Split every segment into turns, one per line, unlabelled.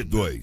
2.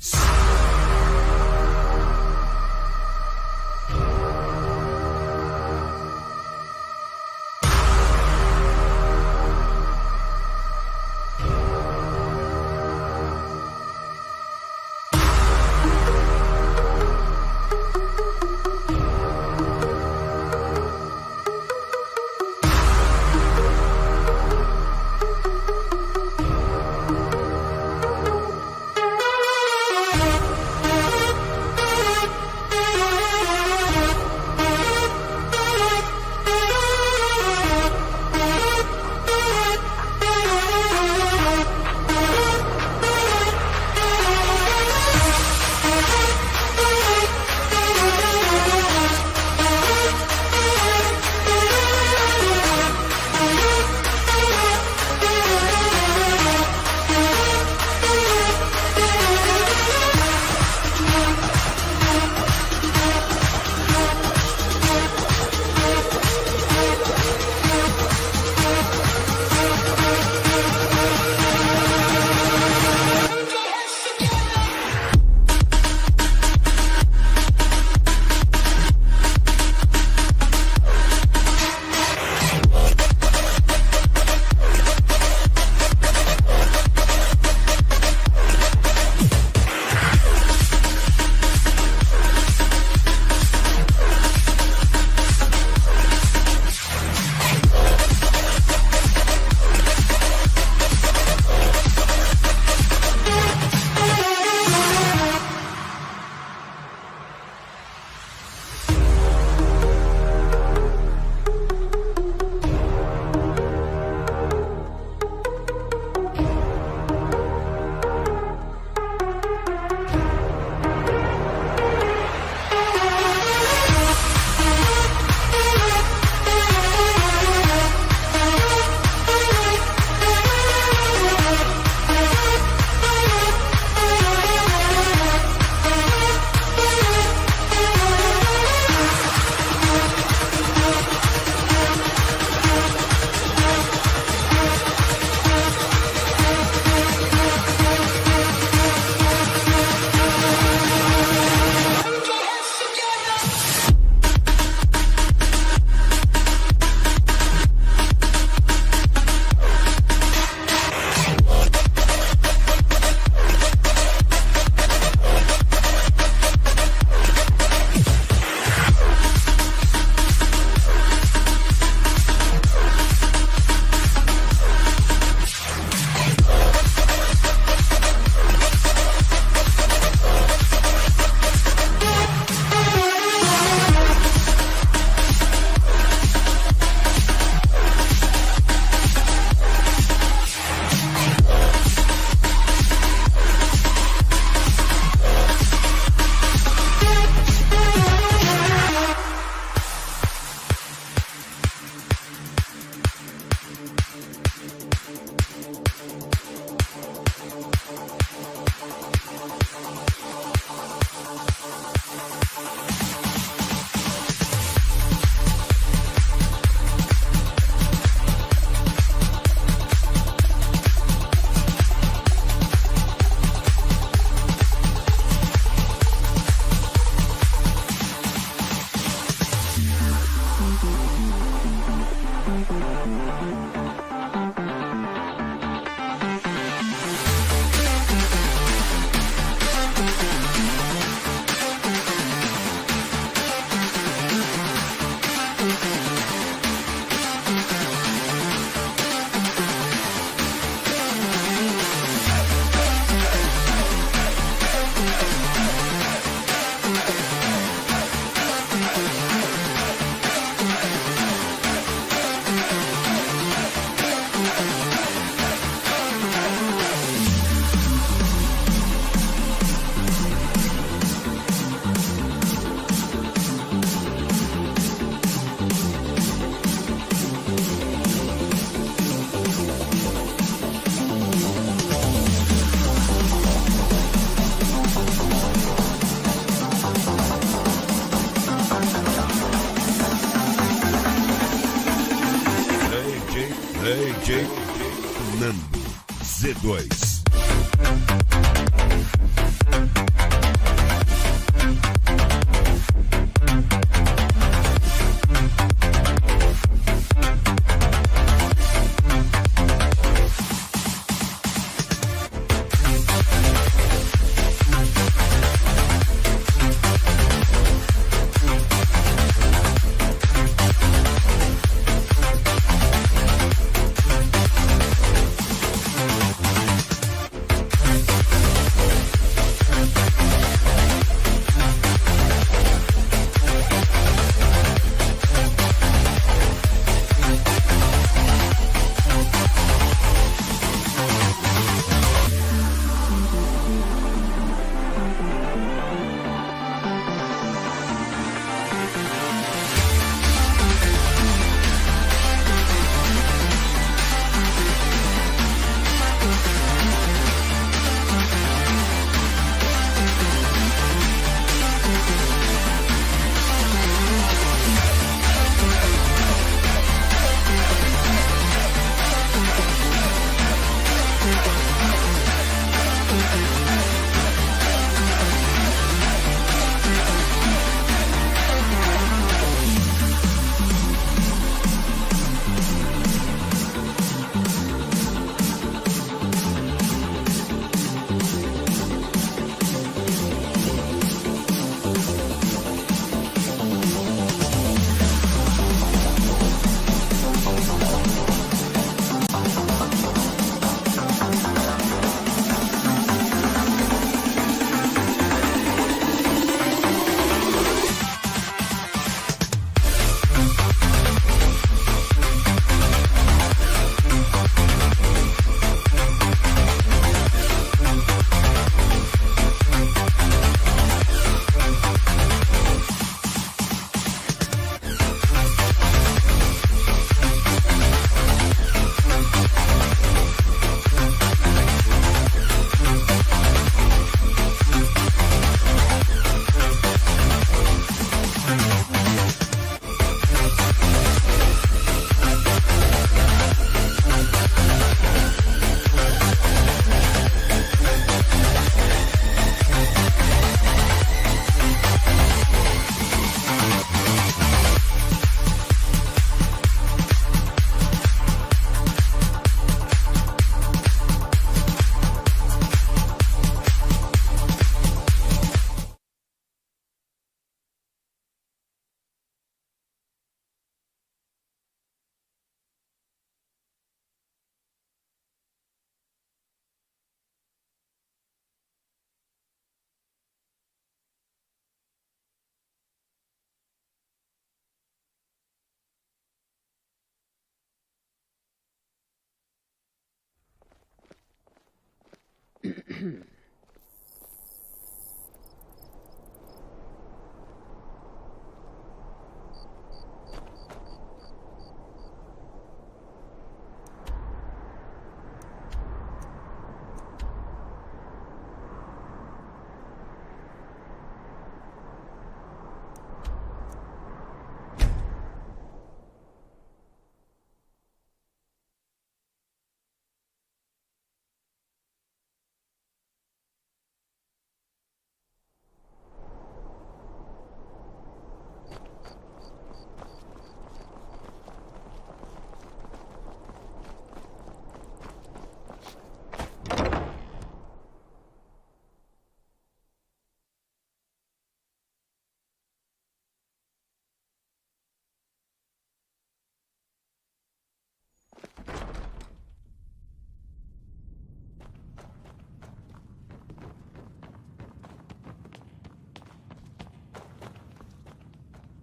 DETONADO Z2.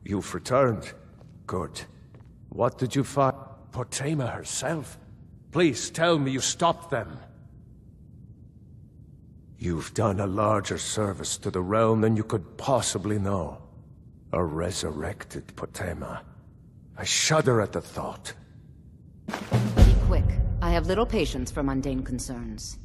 You've returned. Good. What did you find? Potema herself? Please tell me you stopped them. You've done a larger service to the realm than you could possibly know. A resurrected Potema. I shudder at the thought.
Be quick. I have little patience for mundane concerns.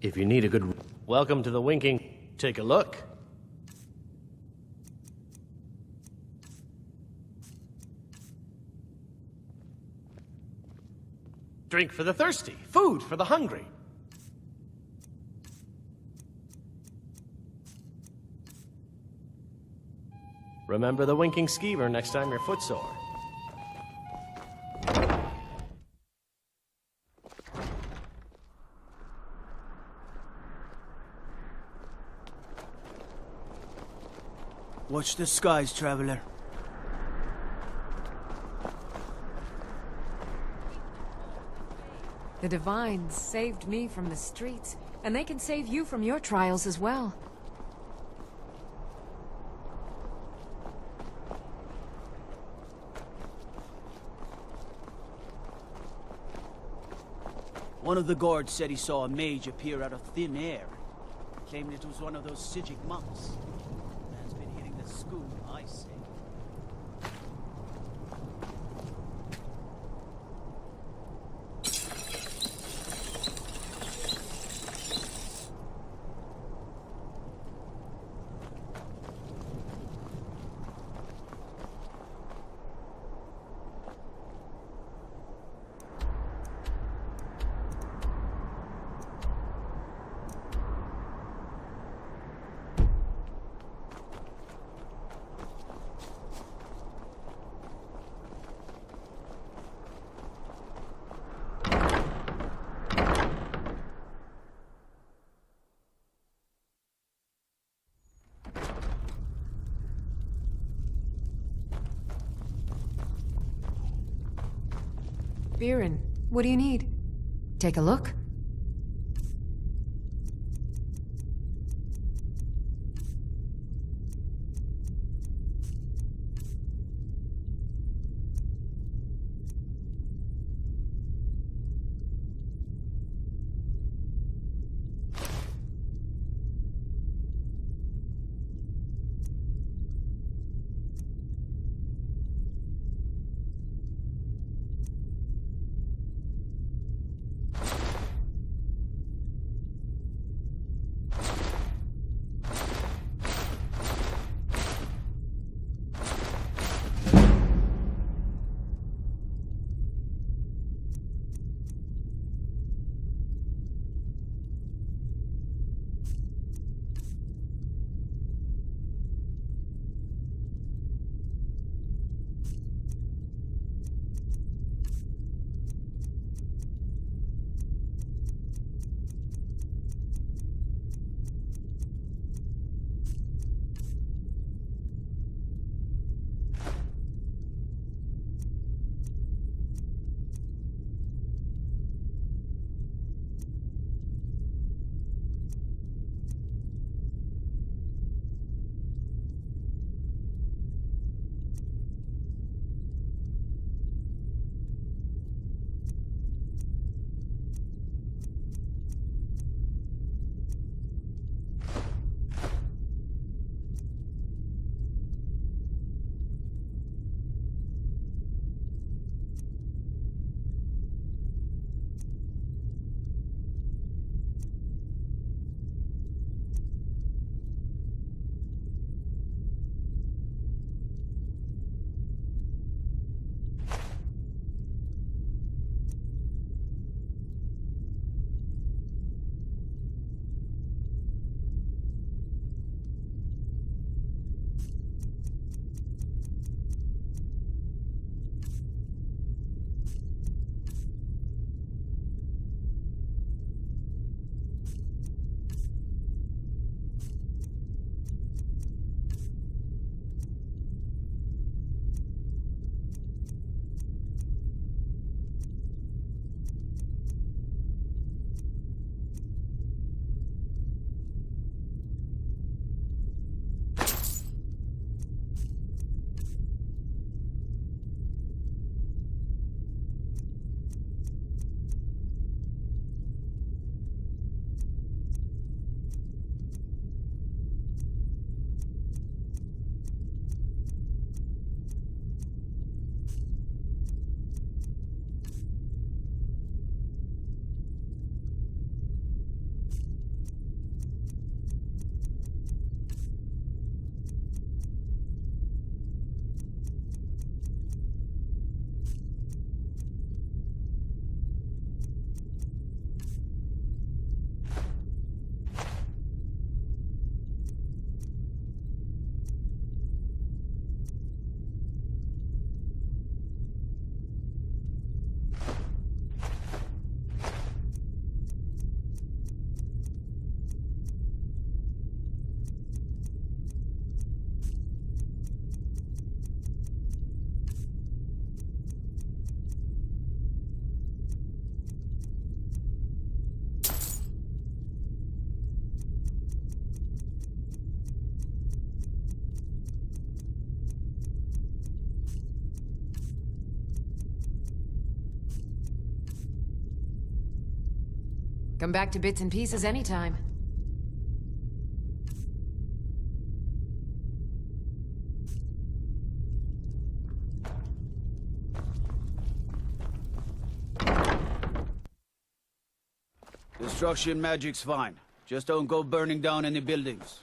If you need a good... Welcome to the winking. Take a look. Drink for the thirsty. Food for the hungry. Remember the winking skeever next time you're footsore.
Watch the skies, traveler.
The Divines saved me from the streets, and they can save you from your trials as well.
One of the guards said he saw a mage appear out of thin air. Claimed it was one of those Sijic monks. Man's been hitting the school, I say.
Biren, what do you need? Take a look? Come back to bits and pieces anytime.
Destruction magic's fine. Just don't go burning down any buildings.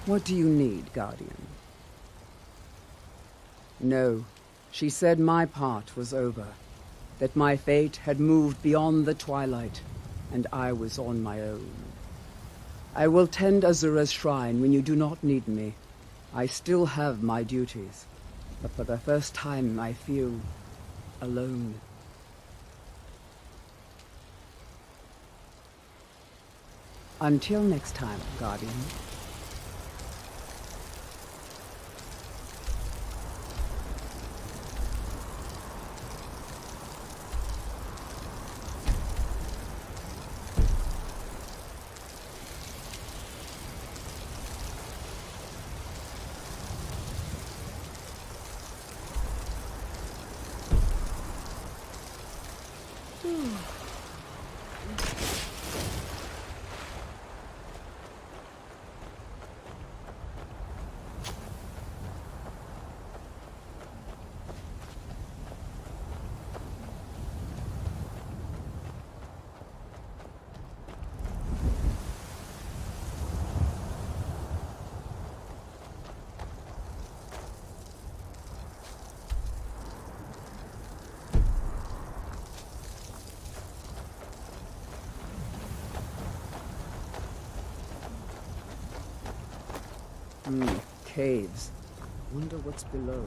What do you need, Guardian? No, she said my part was over, that my fate had moved beyond the twilight, and I was on my own. I will tend Azura's shrine when you do not need me. I still have my duties, but for the first time I feel alone. Until next time, Guardian. Caves. Wonder what's below.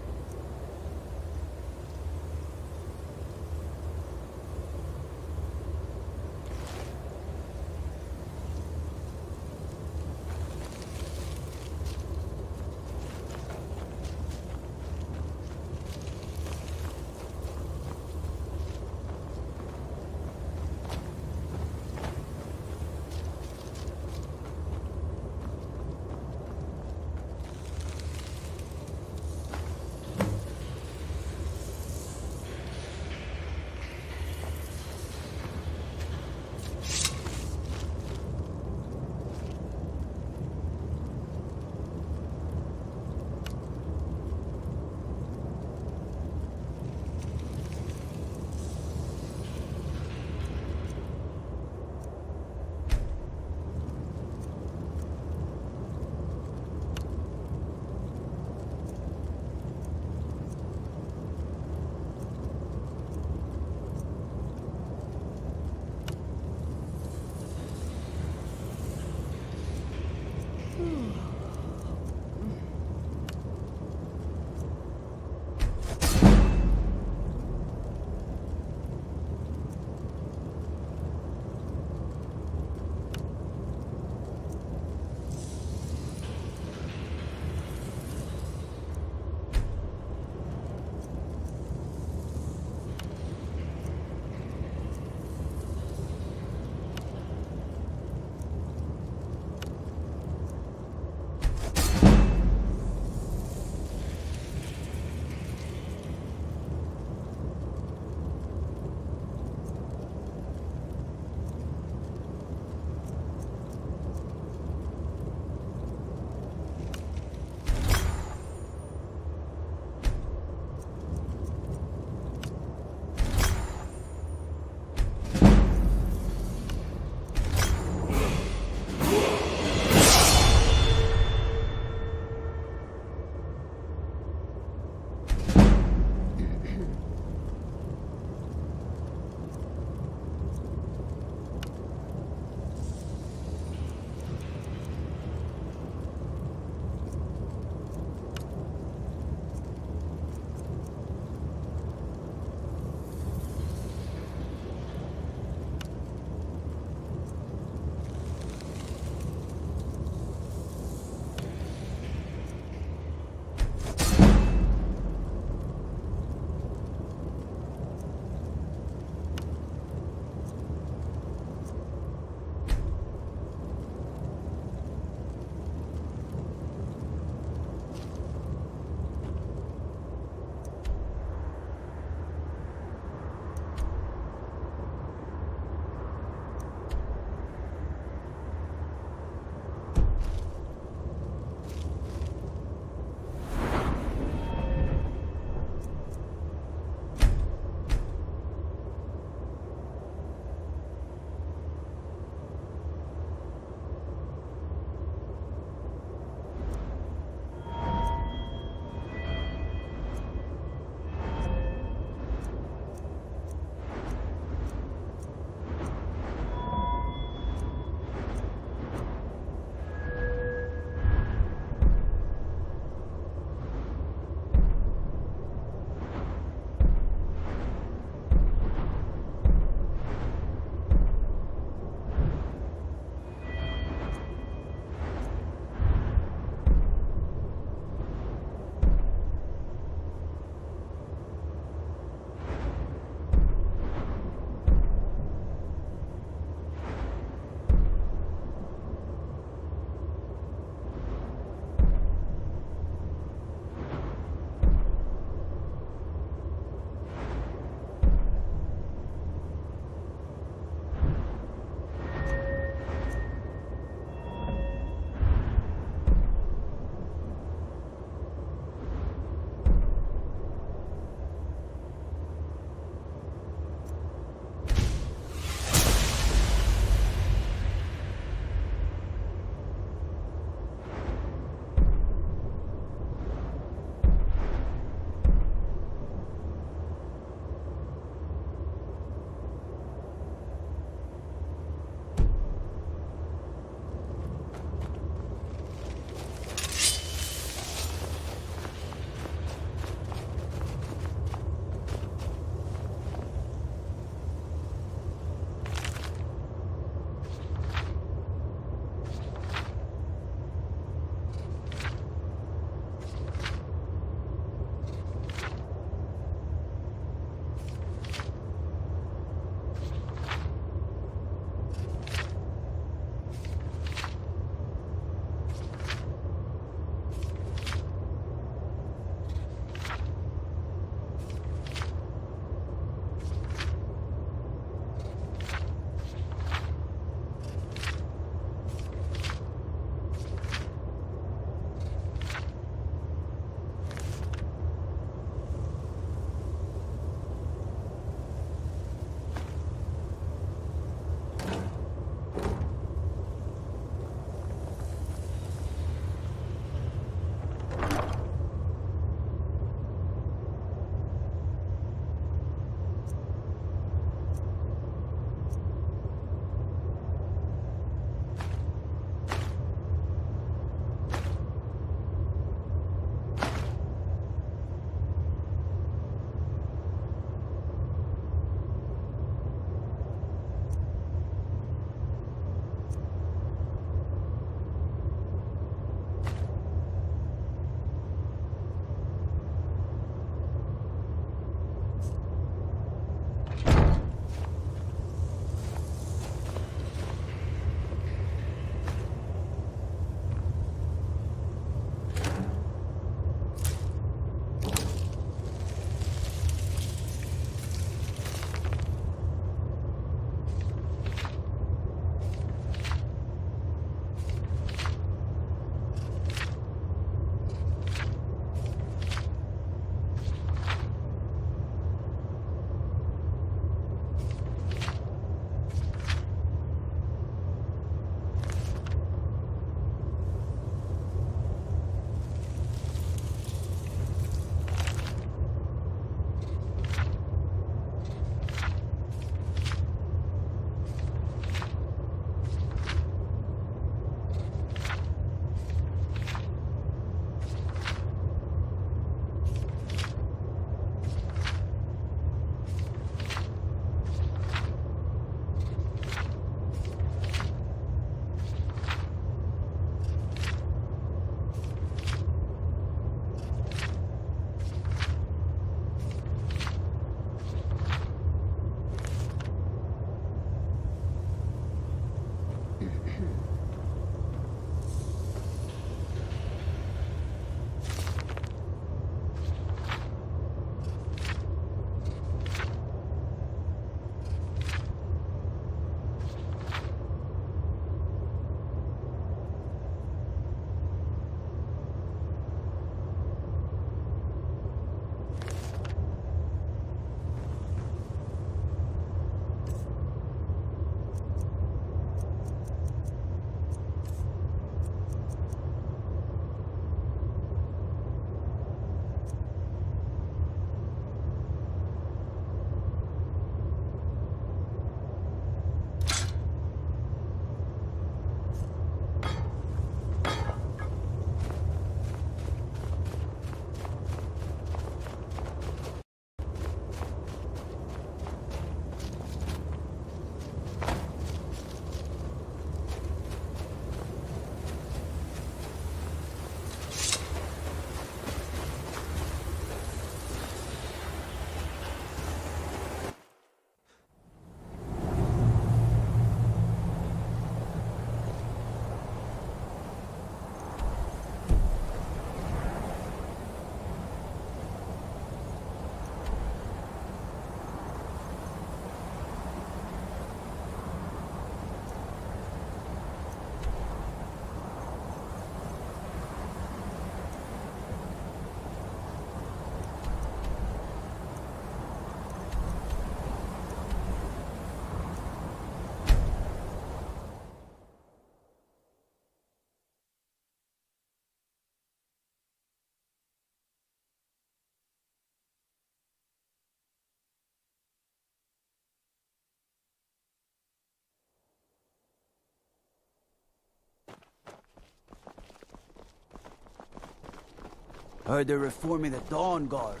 Heard they're reforming the Dawn Guard.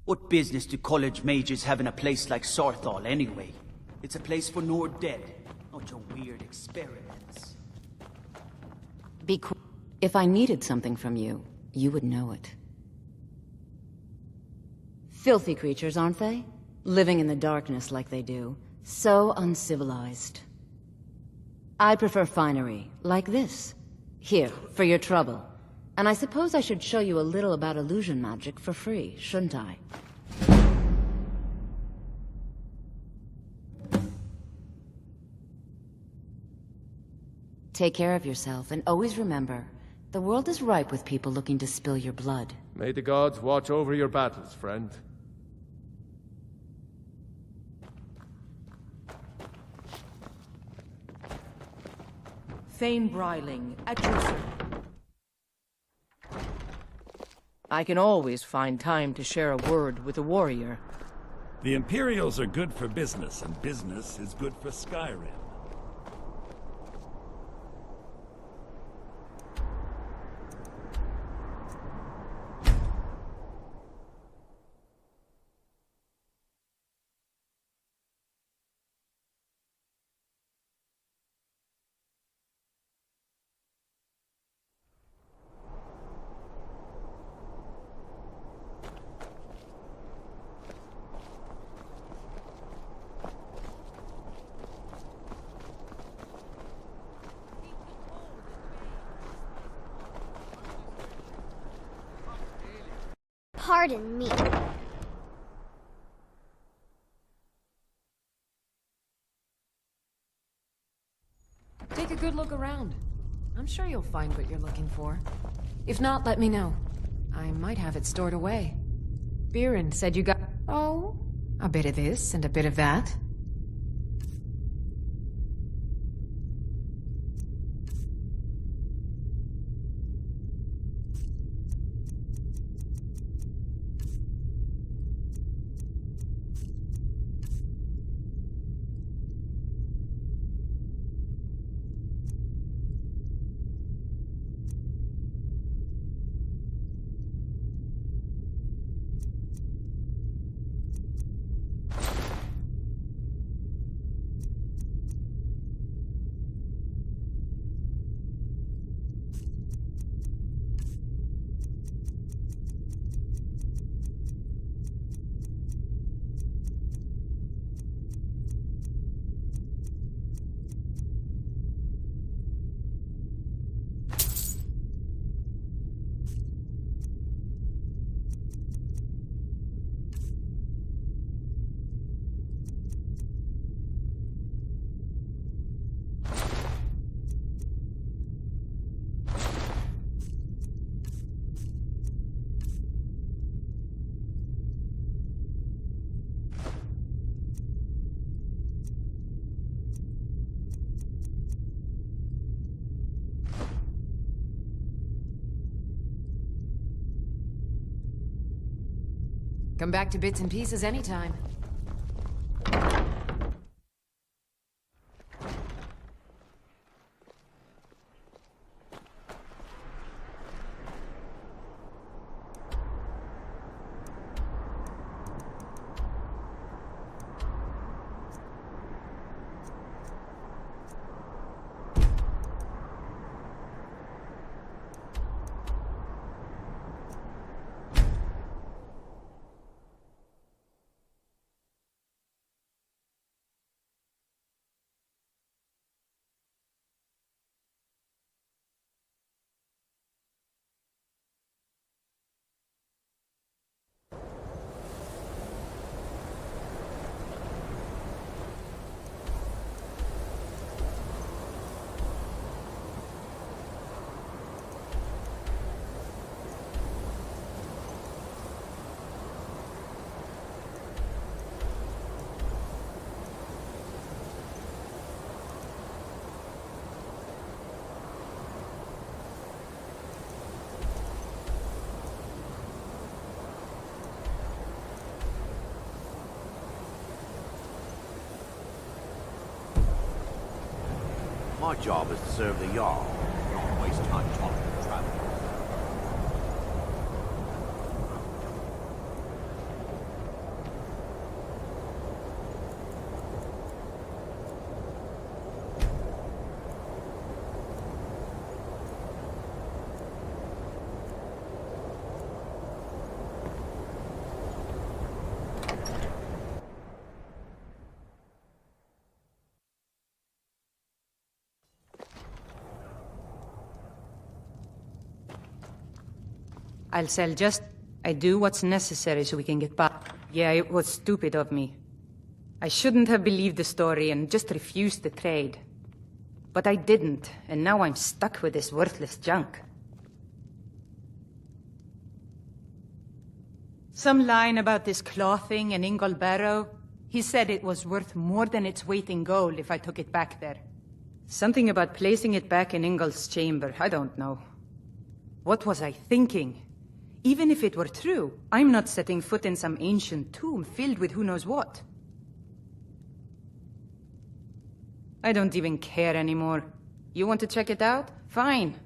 What business do college mages have in a place like Sarthal anyway? It's a place for Nord-Dead, not your weird experiments.
Be cool. If I needed something from you, you would know it. Filthy creatures, aren't they? Living in the darkness like they do. So uncivilized. I prefer finery, like this. Here, for your trouble. And I suppose I should show you a little about illusion magic for free, shouldn't I? Take care of yourself, and always remember, the world is ripe with people looking to spill your blood.
May the gods watch over your battles, friend.
Thane Bryling, at your service. I can always find time to share a word with a warrior.
The Imperials are good for business, and business is good for Skyrim.
Pardon me.
Take a good look around. I'm sure you'll find what you're looking for. If not, let me know. I might have it stored away. Biren said you got... Oh, a bit of this and a bit of that. Come back to bits and pieces anytime.
My job is to serve the Jarl, not waste time talking to travelers.
I'll sell just... I do what's necessary so we can get back. Yeah, it was stupid of me. I shouldn't have believed the story and just refused the trade. But I didn't, and now I'm stuck with this worthless junk. Some line about this clothing in Ingol Barrow. He said it was worth more than its weight in gold if I took it back there. Something about placing it back in Ingol's chamber, I don't know. What was I thinking? Even if it were true, I'm not setting foot in some ancient tomb filled with who knows what. I don't even care anymore. You want to check it out? Fine.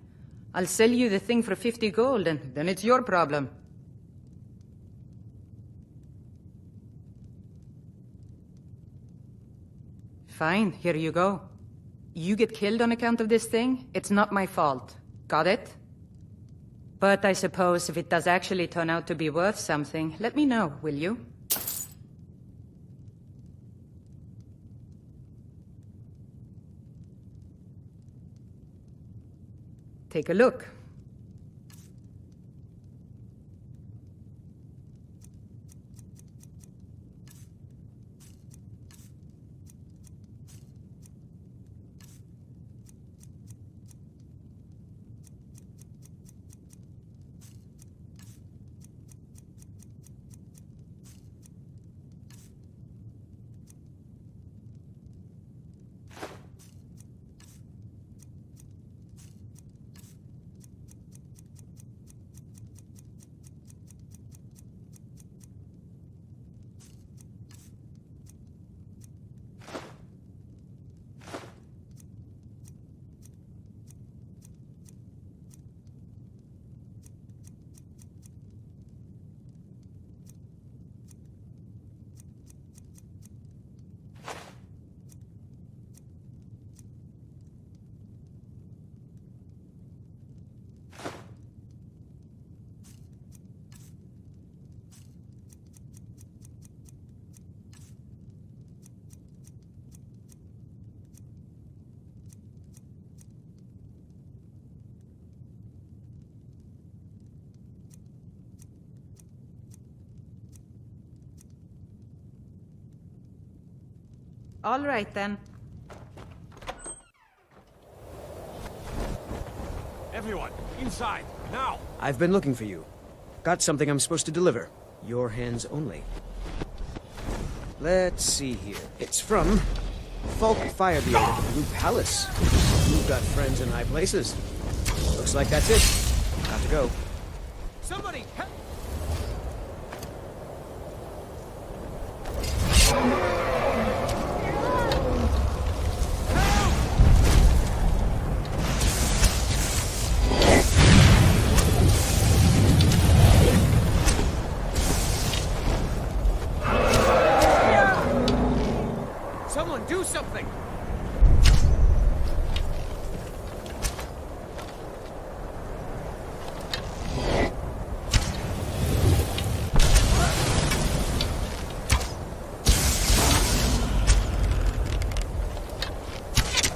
I'll sell you the thing for 50 gold, and then it's your problem. Fine, here you go. You get killed on account of this thing? It's not my fault. Got it? But I suppose if it does actually turn out to be worth something, let me know, will you? Take a look. All right, then.
Everyone, inside, now!
I've been looking for you. Got something I'm supposed to deliver. Your hands only. Let's see here. It's from Falk Firebeard at the Blue Palace. You've got friends in high places. Looks like that's it. Got to go.
Somebody help! Someone do something!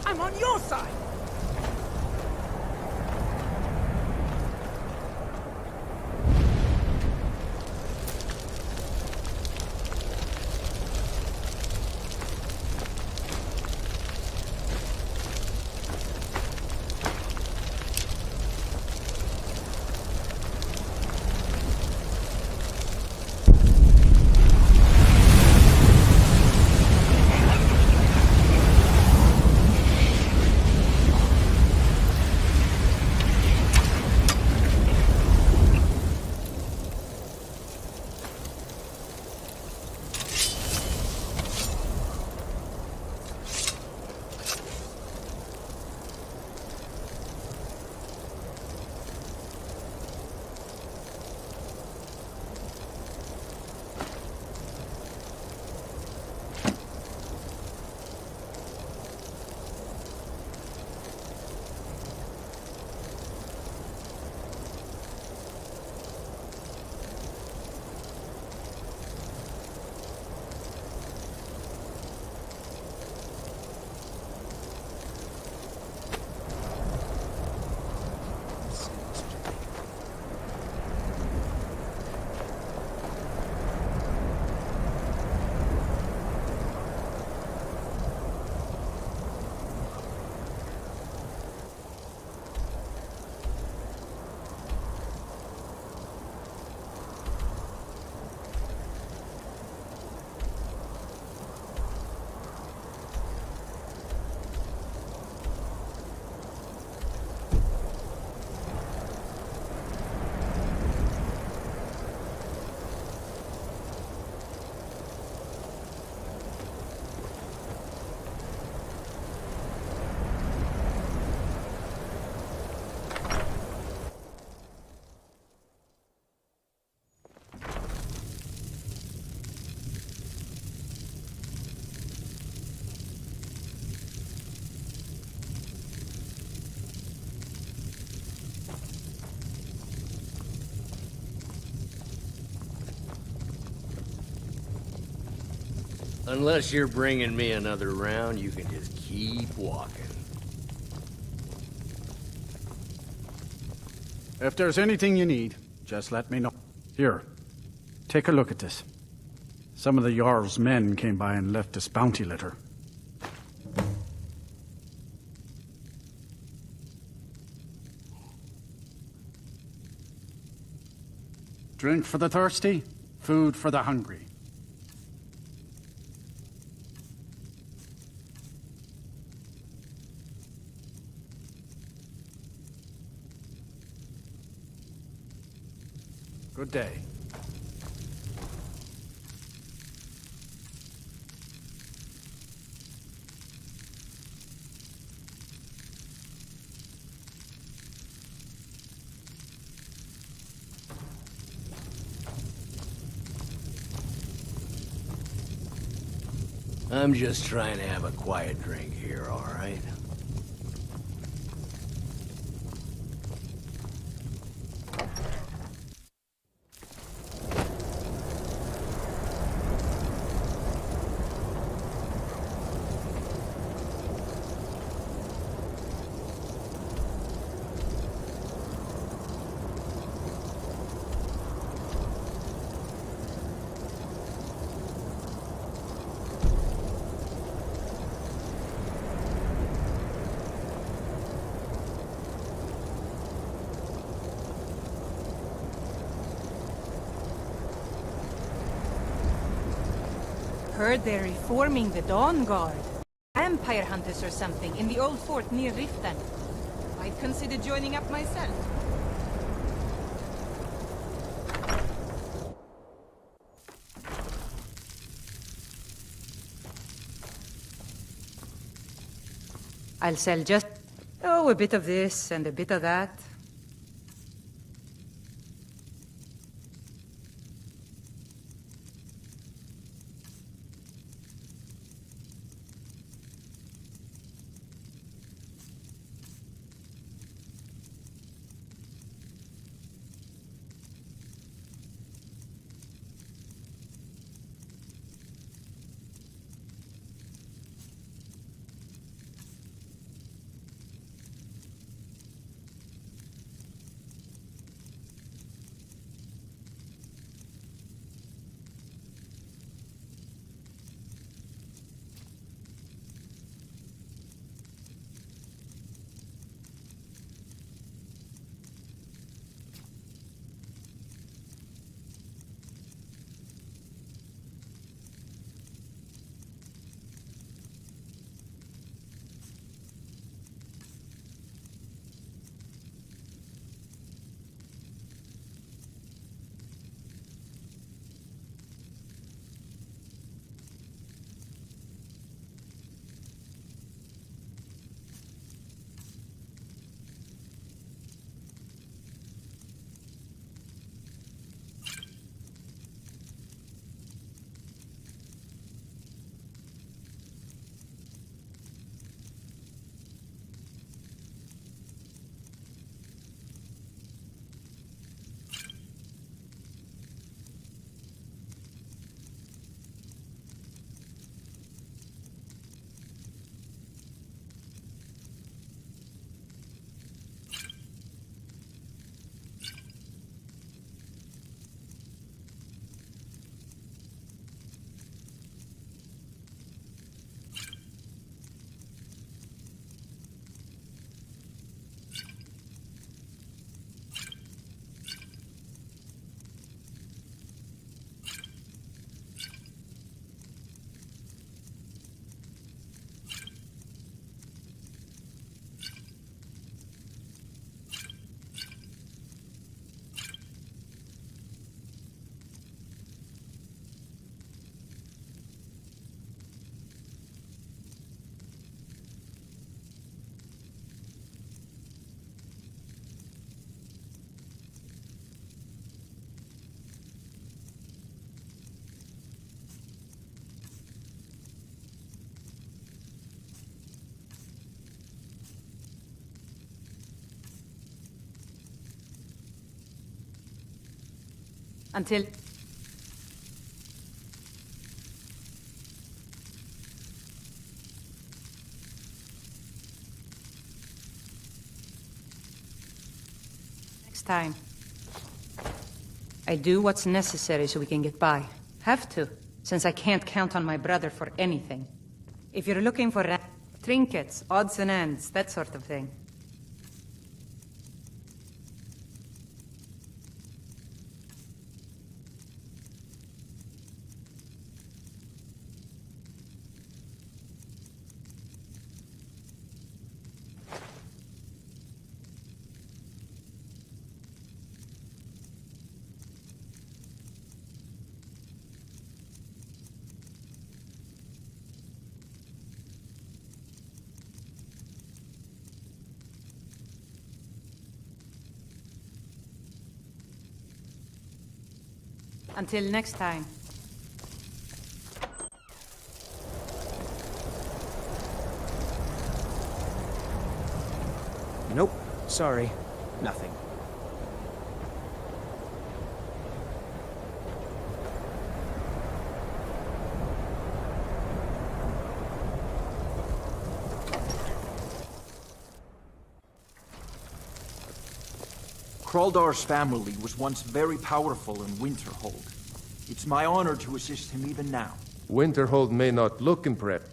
I'm on your side!
Unless you're bringing me another round, you can just keep walking.
If there's anything you need, just let me know. Here, take a look at this. Some of the Jarl's men came by and left this bounty letter. Drink for the thirsty, food for the hungry. Good day.
I'm just trying to have a quiet drink here, all right?
Heard they're reforming the Dawn Guard. Vampire hunters or something in the old fort near Riften. I'd consider joining up myself. I'll sell just... oh, a bit of this and a bit of that. Until... time. I do what's necessary so we can get by. Have to, since I can't count on my brother for anything. If you're looking for trinkets, odds and ends, that sort of thing. Until next time.
Nope. Sorry. Nothing.
Kraldar's family was once very powerful in Winterhold. It's my honor to assist him even now.
Winterhold may not look impressive.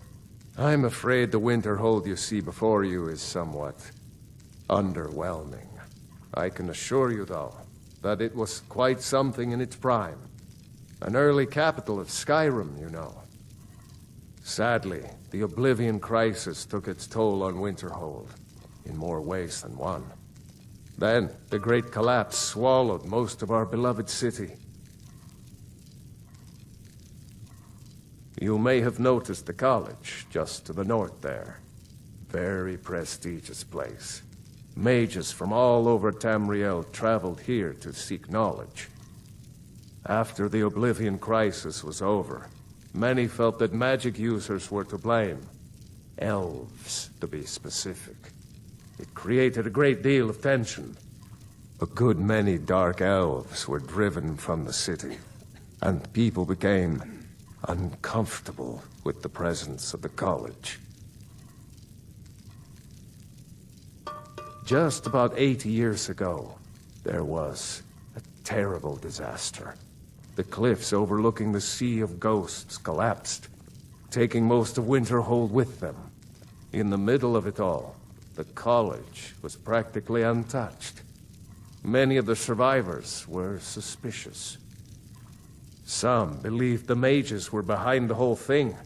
I'm afraid the Winterhold you see before you is somewhat underwhelming. I can assure you, though, that it was quite something in its prime. An early capital of Skyrim, you know. Sadly, the Oblivion Crisis took its toll on Winterhold, in more ways than one. Then, the Great Collapse swallowed most of our beloved city. You may have noticed the college, just to the north there. Very prestigious place. Mages from all over Tamriel traveled here to seek knowledge. After the Oblivion Crisis was over, many felt that magic users were to blame. Elves, to be specific. It created a great deal of tension. A good many dark elves were driven from the city, and people became uncomfortable with the presence of the college. Just about 80 years ago, there was a terrible disaster. The cliffs overlooking the Sea of Ghosts collapsed, taking most of Winterhold with them. In the middle of it all, the college was practically untouched. Many of the survivors were suspicious. Some believed the mages were behind the whole thing,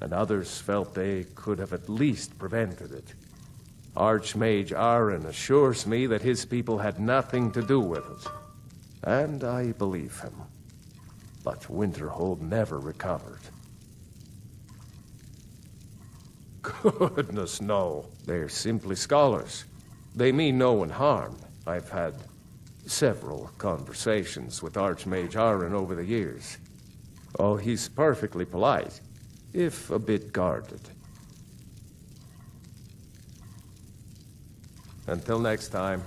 and others felt they could have at least prevented it. Archmage Aaron assures me that his people had nothing to do with it, and I believe him. But Winterhold never recovered. Goodness, no. They're simply scholars. They mean no one harm. I've had several conversations with Archmage Aaron over the years. Oh, he's perfectly polite, if a bit guarded. Until next time.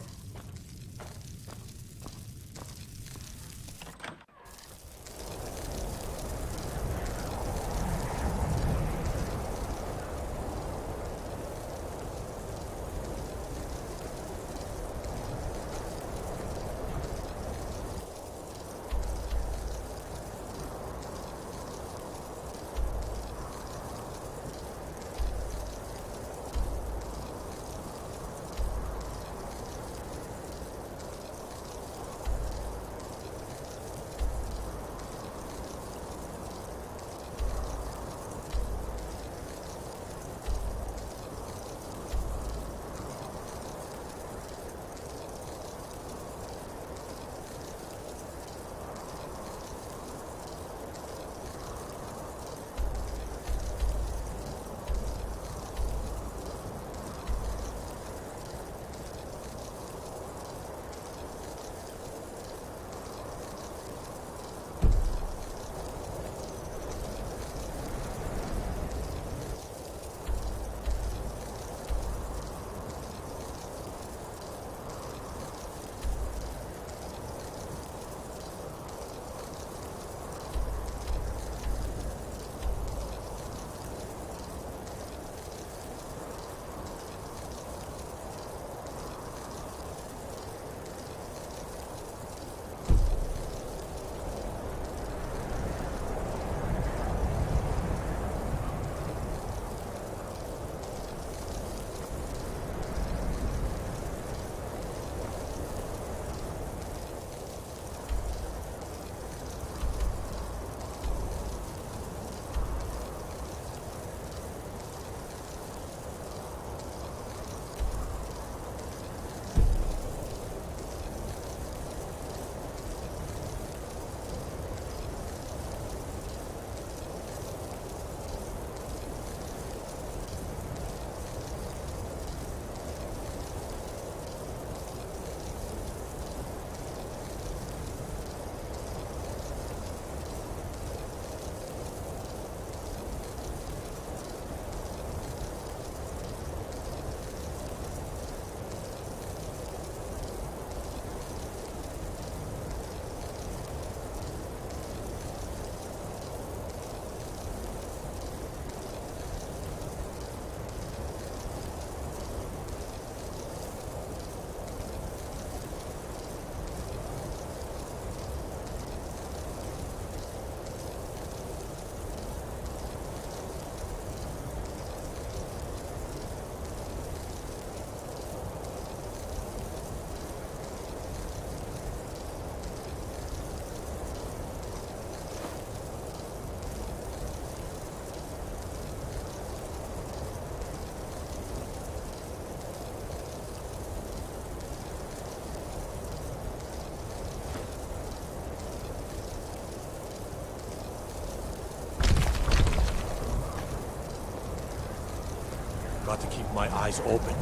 Got to keep my eyes open.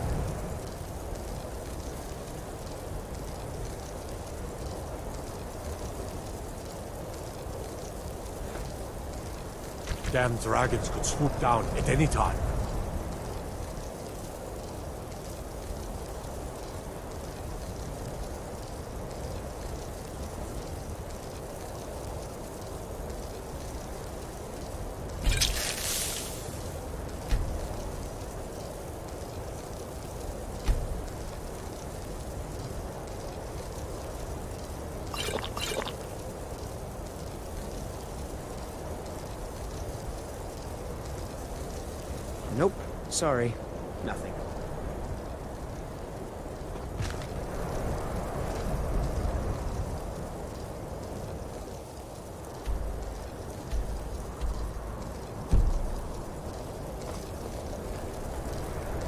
Damn dragons could swoop down at any time.
Nope. Sorry. Nothing.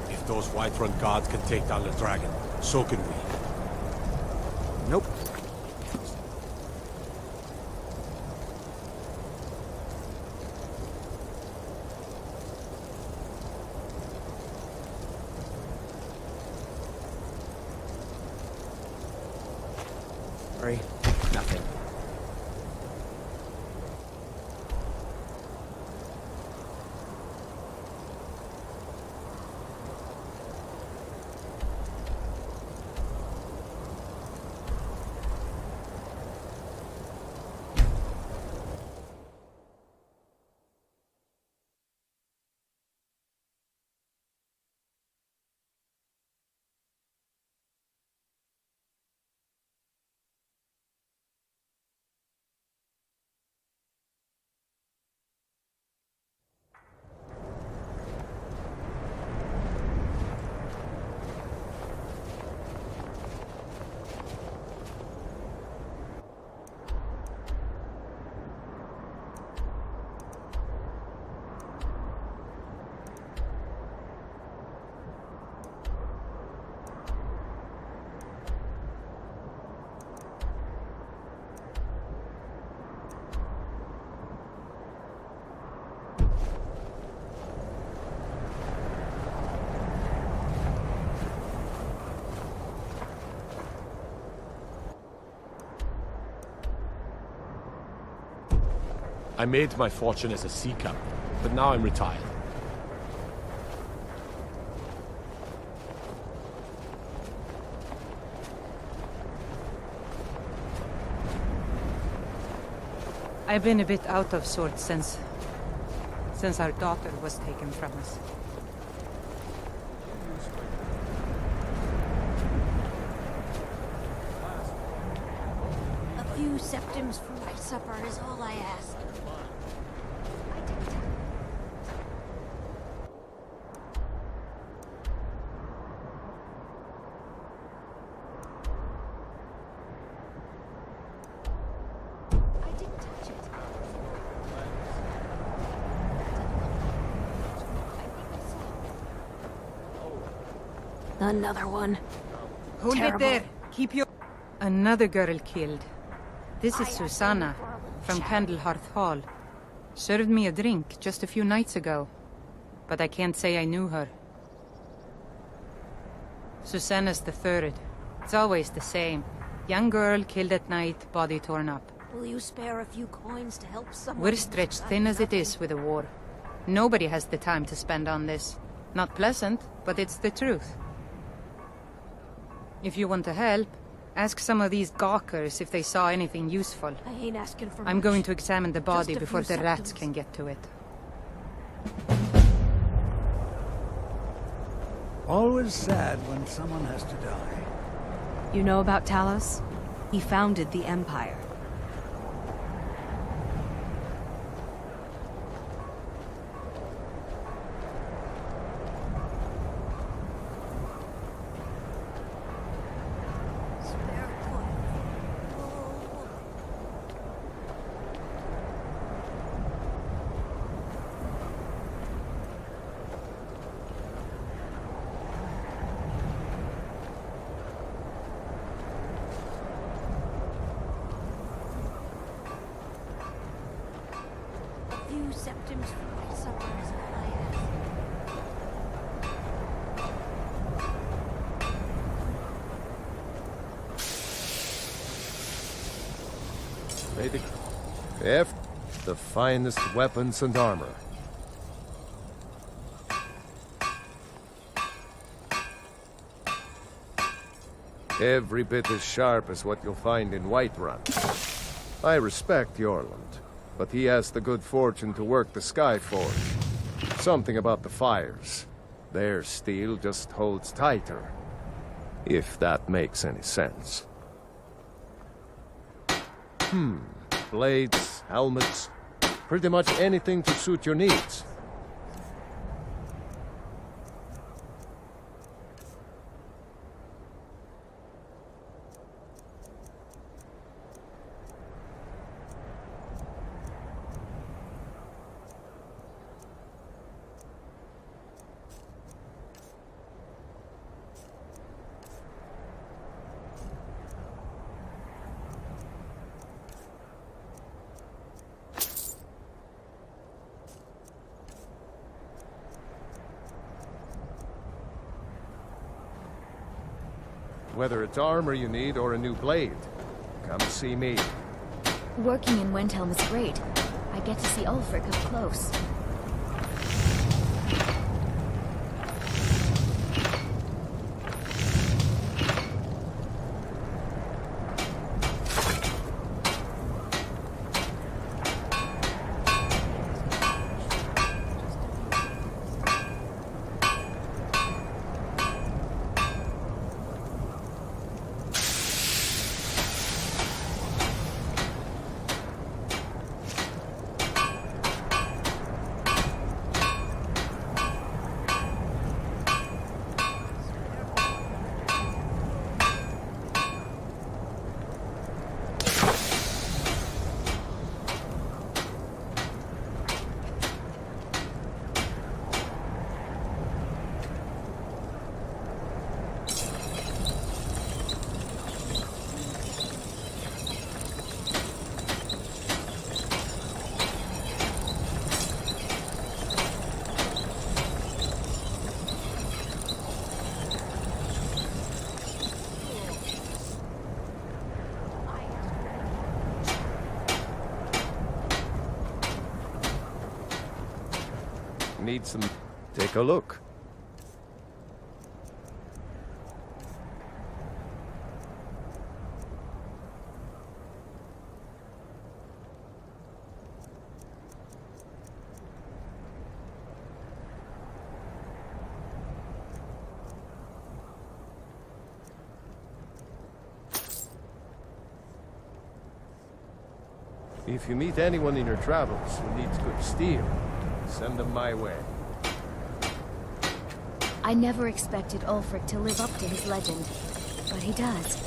If those Whiterun gods can take down the dragon, so can we.
Nope. Sorry. Nothing.
I made my fortune as a sea captain, but now I'm retired.
I've been a bit out of sorts since our daughter was taken from us.
A few septims for my supper is all I ask. Another one.
Hold
Terrible.
it there. Keep your... Another girl killed. This is Susanna from Candlehearth Hall. Served me a drink just a few nights ago, but I can't say I knew her. Susanna's the third. It's always the same. Young girl killed at night, body torn up.
Will you spare a few coins to help someone?
We're stretched thin as it is with the war. Nobody has the time to spend on this. Not pleasant, but it's the truth. If you want to help, ask some of these gawkers if they saw anything useful.
I ain't asking for
I'm
much.
going to examine the body
Just a
before
few
the rats
septims.
can get to it.
Always sad when someone has to die.
You know about Talos? He founded the Empire.
A few septims for my supper is all I ask.
May the finest weapons and armor. Every bit as sharp as what you'll find in Whiterun. I respect Yorland, but he has the good fortune to work the Skyforge. Something about the fires. Their steel just holds tighter. If that makes any sense. Blades, helmets, pretty much anything to suit your needs. Whether it's armor you need or a new blade, come see me.
Working in Windhelm is great. I get to see Ulfric up close.
Need some... Take a look. If you meet anyone in your travels who needs good steel, send them my way.
I never expected Ulfric to live up to his legend, but he does.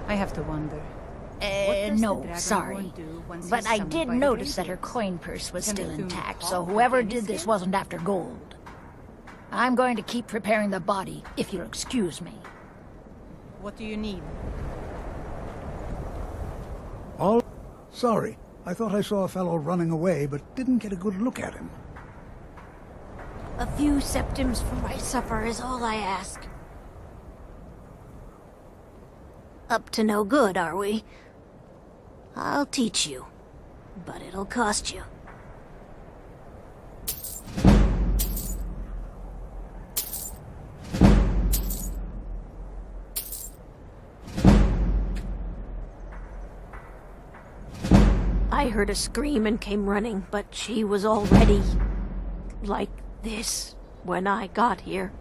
I have to wonder.
No, sorry. But I did notice that her coin purse was still intact, so whoever did this wasn't after gold. I'm going to keep preparing the body, if you'll excuse me.
What do you need?
All? Sorry. I thought I saw a fellow running away, but didn't get a good look at him.
A few septims for my supper is all I ask. Up to no good, are we? I'll teach you, but it'll cost you. I heard a scream and came running, but she was already like this when I got here.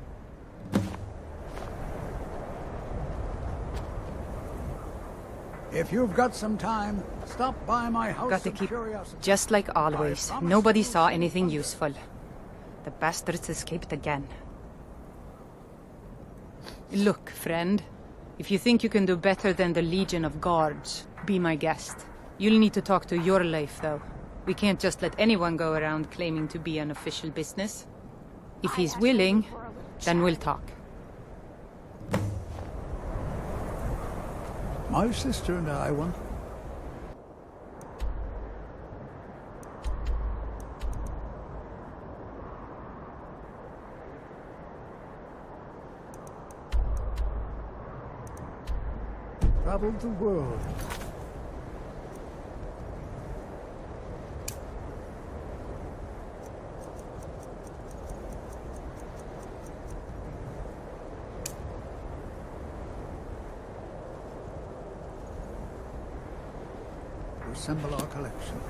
If you've got some time, stop by my house.
Got to keep just like always. Nobody saw anything useful. The bastards escaped again. Look, friend. If you think you can do better than the Legion of Guards, be my guest. You'll need to talk to your life, though. We can't just let anyone go around claiming to be an official business. If he's willing, then we'll talk.
My sister and I want... traveled the world. Assemble our collection.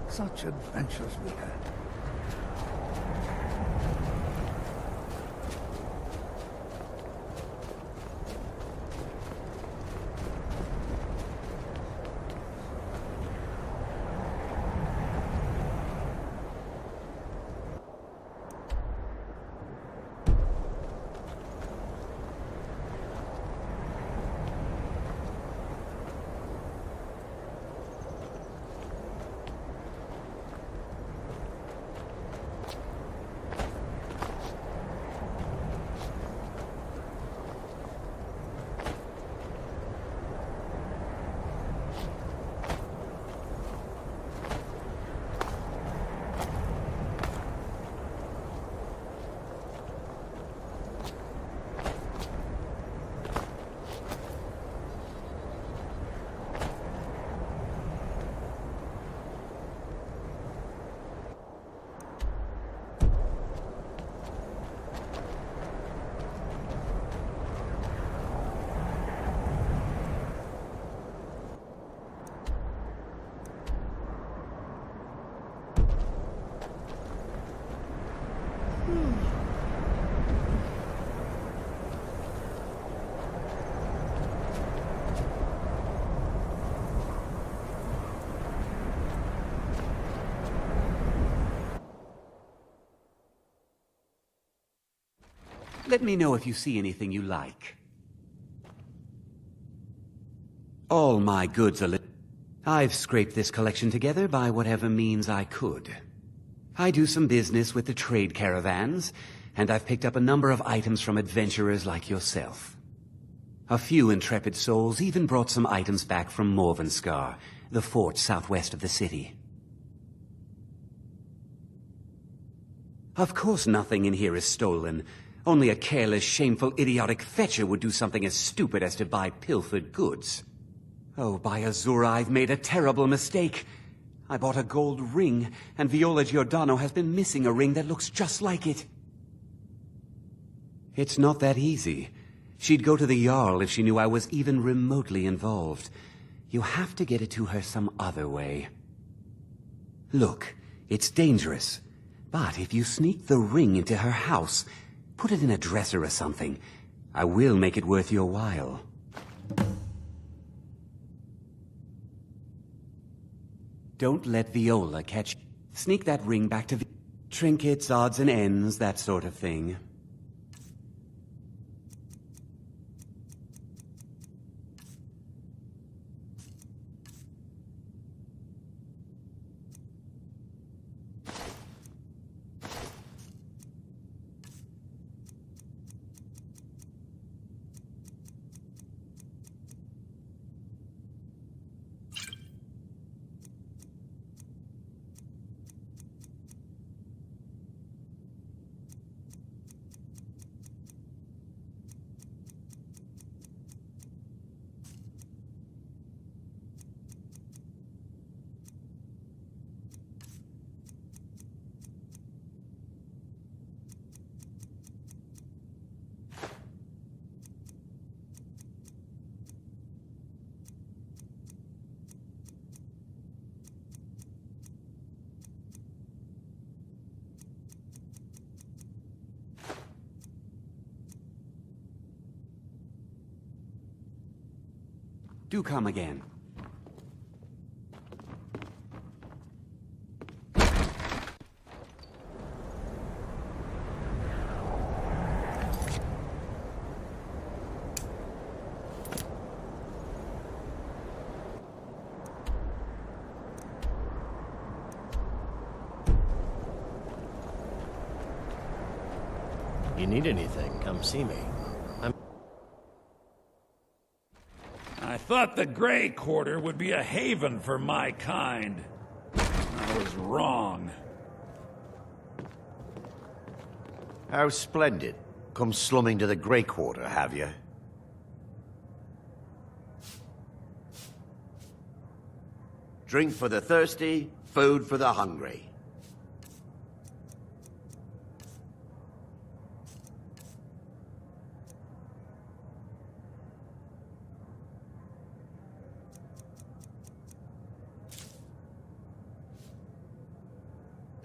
Such adventures we had.
Let me know if you see anything you like. All my goods are I've scraped this collection together by whatever means I could. I do some business with the trade caravans, and I've picked up a number of items from adventurers like yourself. A few intrepid souls even brought some items back from Morvenskar, the fort southwest of the city. Of course nothing in here is stolen. Only a careless, shameful, idiotic fetcher would do something as stupid as to buy pilfered goods. Oh, by Azura, I've made a terrible mistake. I bought a gold ring, and Viola Giordano has been missing a ring that looks just like it. It's not that easy. She'd go to the Jarl if she knew I was even remotely involved. You have to get it to her some other way. Look, it's dangerous. But if you sneak the ring into her house, put it in a dresser or something, I will make it worth your while. Don't let Viola catch... Sneak that ring back to... Trinkets, odds and ends, that sort of thing. Do come again.
You need anything, come see me.
I thought the Grey Quarter would be a haven for my kind. I was wrong.
How splendid. Come slumming to the Grey Quarter, have you? Drink for the thirsty, food for the hungry.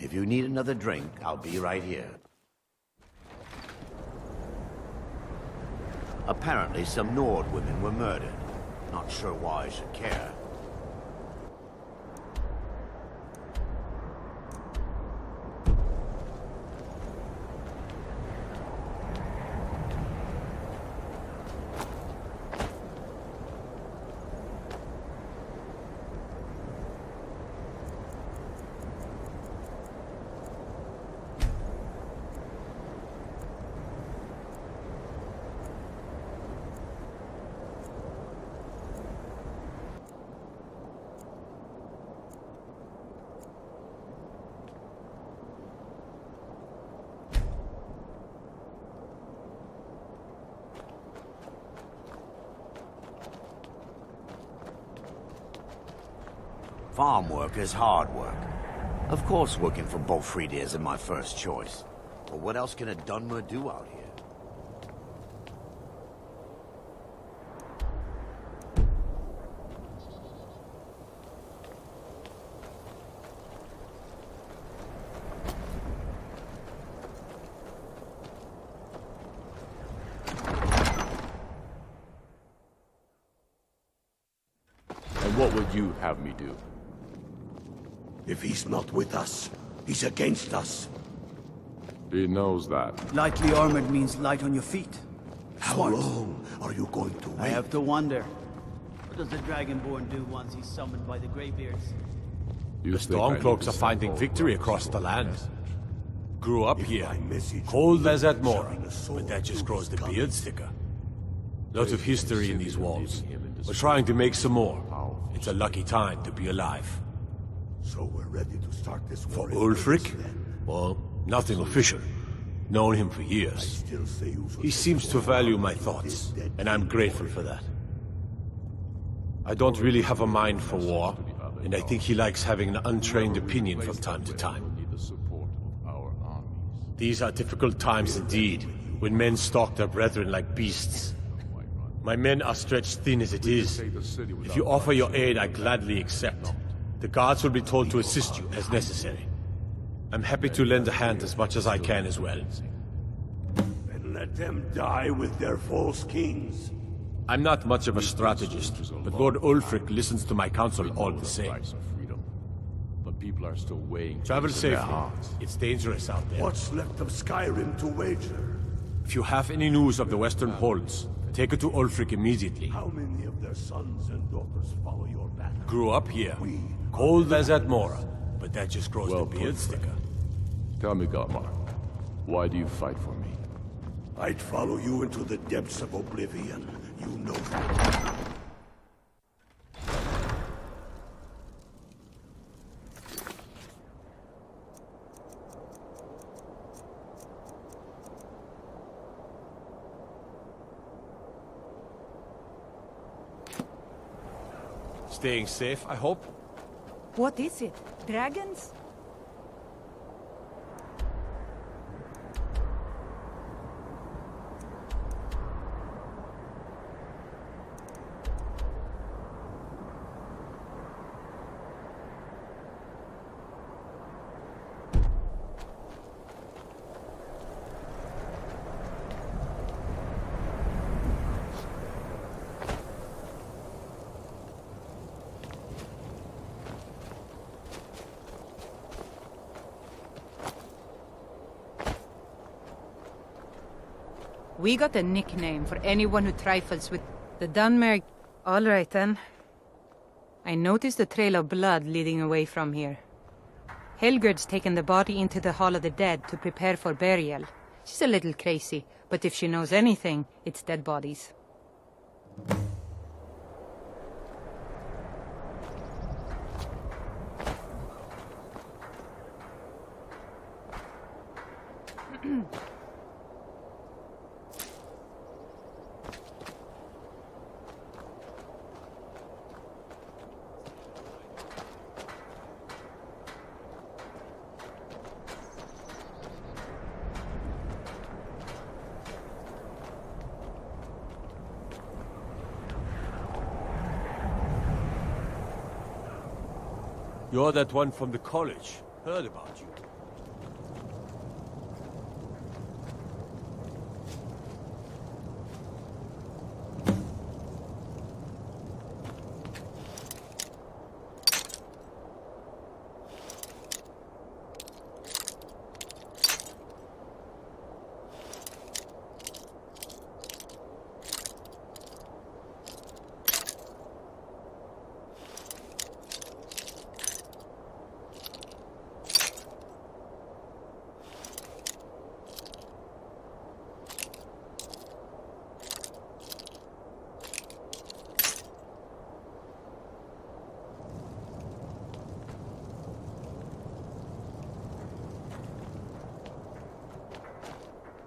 If you need another drink, I'll be right here. Apparently, some Nord women were murdered. Not sure why I should care. Farm work is hard work. Of course working for Beaufride isn't my first choice. But what else can a Dunmer do out here?
And what would you have me do?
If he's not with us, he's against us.
He knows that.
Lightly armored means light on your feet.
How
Smart.
long are you going to wait?
I have to wonder. What does the Dragonborn do once he's summoned by the Greybeards?
You
The Stormcloaks are finding victory across the land. Grew up here, cold as at more, but that just grows the beard thicker. Lot of history in these walls. We're trying to make some more. It's a lucky time to be alive.
So we're ready to start this war.
For Ulfric? Well, nothing official. Known him for years. He seems to value my thoughts, and I'm grateful for that. I don't really have a mind for war, and I think he likes having an untrained opinion from time to time. These are difficult times indeed, when men stalk their brethren like beasts. My men are stretched thin as it is. If you offer your aid, I gladly accept. The guards will be told to assist you as necessary. I'm happy to lend a hand as much as I can as well.
And let them die with their false kings.
I'm not much of a strategist, but Lord Ulfric listens to my counsel all the same.
people are still weighing
Travel
things in their
safely.
hearts.
It's dangerous out there.
What's left of Skyrim to wager?
If you have any news of the Western Holds, take it to Ulfric immediately.
How many of their sons and daughters follow your banner?
Grew up here. Cold as Atmora, but that just grows the beard sticker.
Tell me, Galmar, why do you fight for me?
I'd follow you into the depths of oblivion. You know that.
Staying safe, I hope?
What is it? Dragons? We got a nickname for anyone who trifles with the Dunmer. All right, then. I noticed a trail of blood leading away from here. Helgerd's taken the body into the Hall of the Dead to prepare for burial. She's a little crazy, but if she knows anything, it's dead bodies.
You're that one from the college. Heard about you.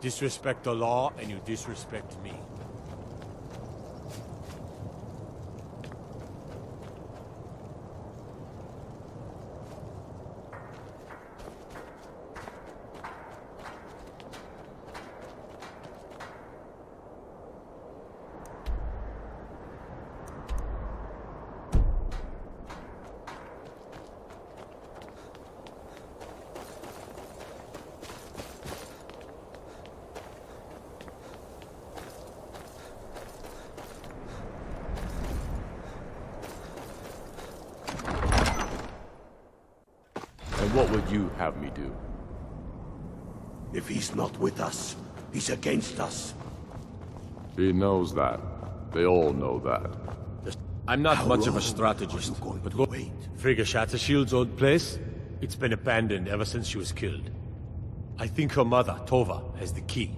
Disrespect the law, and you disrespect me.
What would you have me do?
If he's not with us, he's against us.
He knows that. They all know that.
I'm not much of a strategist, but go Frigga Shattershield's old place? It's been abandoned ever since she was killed. I think her mother, Tova, has the key.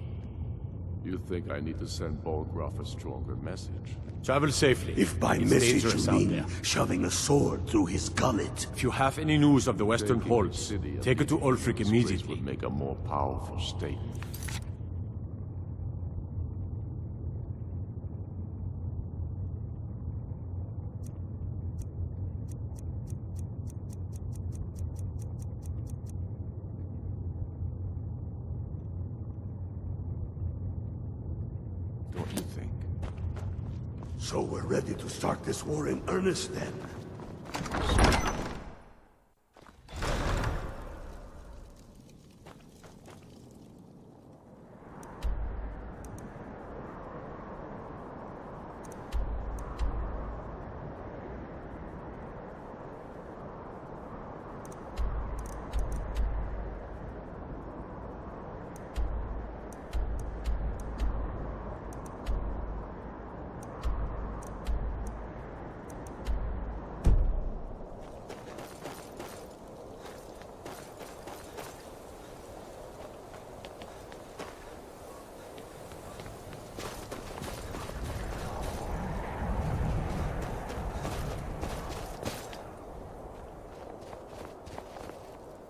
You think I need to send Bolgraf a stronger message?
Travel safely.
If by
It's
message
dangerous
you
out
mean
there.
shoving a sword through his gullet.
If you have any news of the Western Holds, take it to Ulfric immediately.
Would make a more powerful statement.
Don't you think? So we're ready to start this war in earnest then?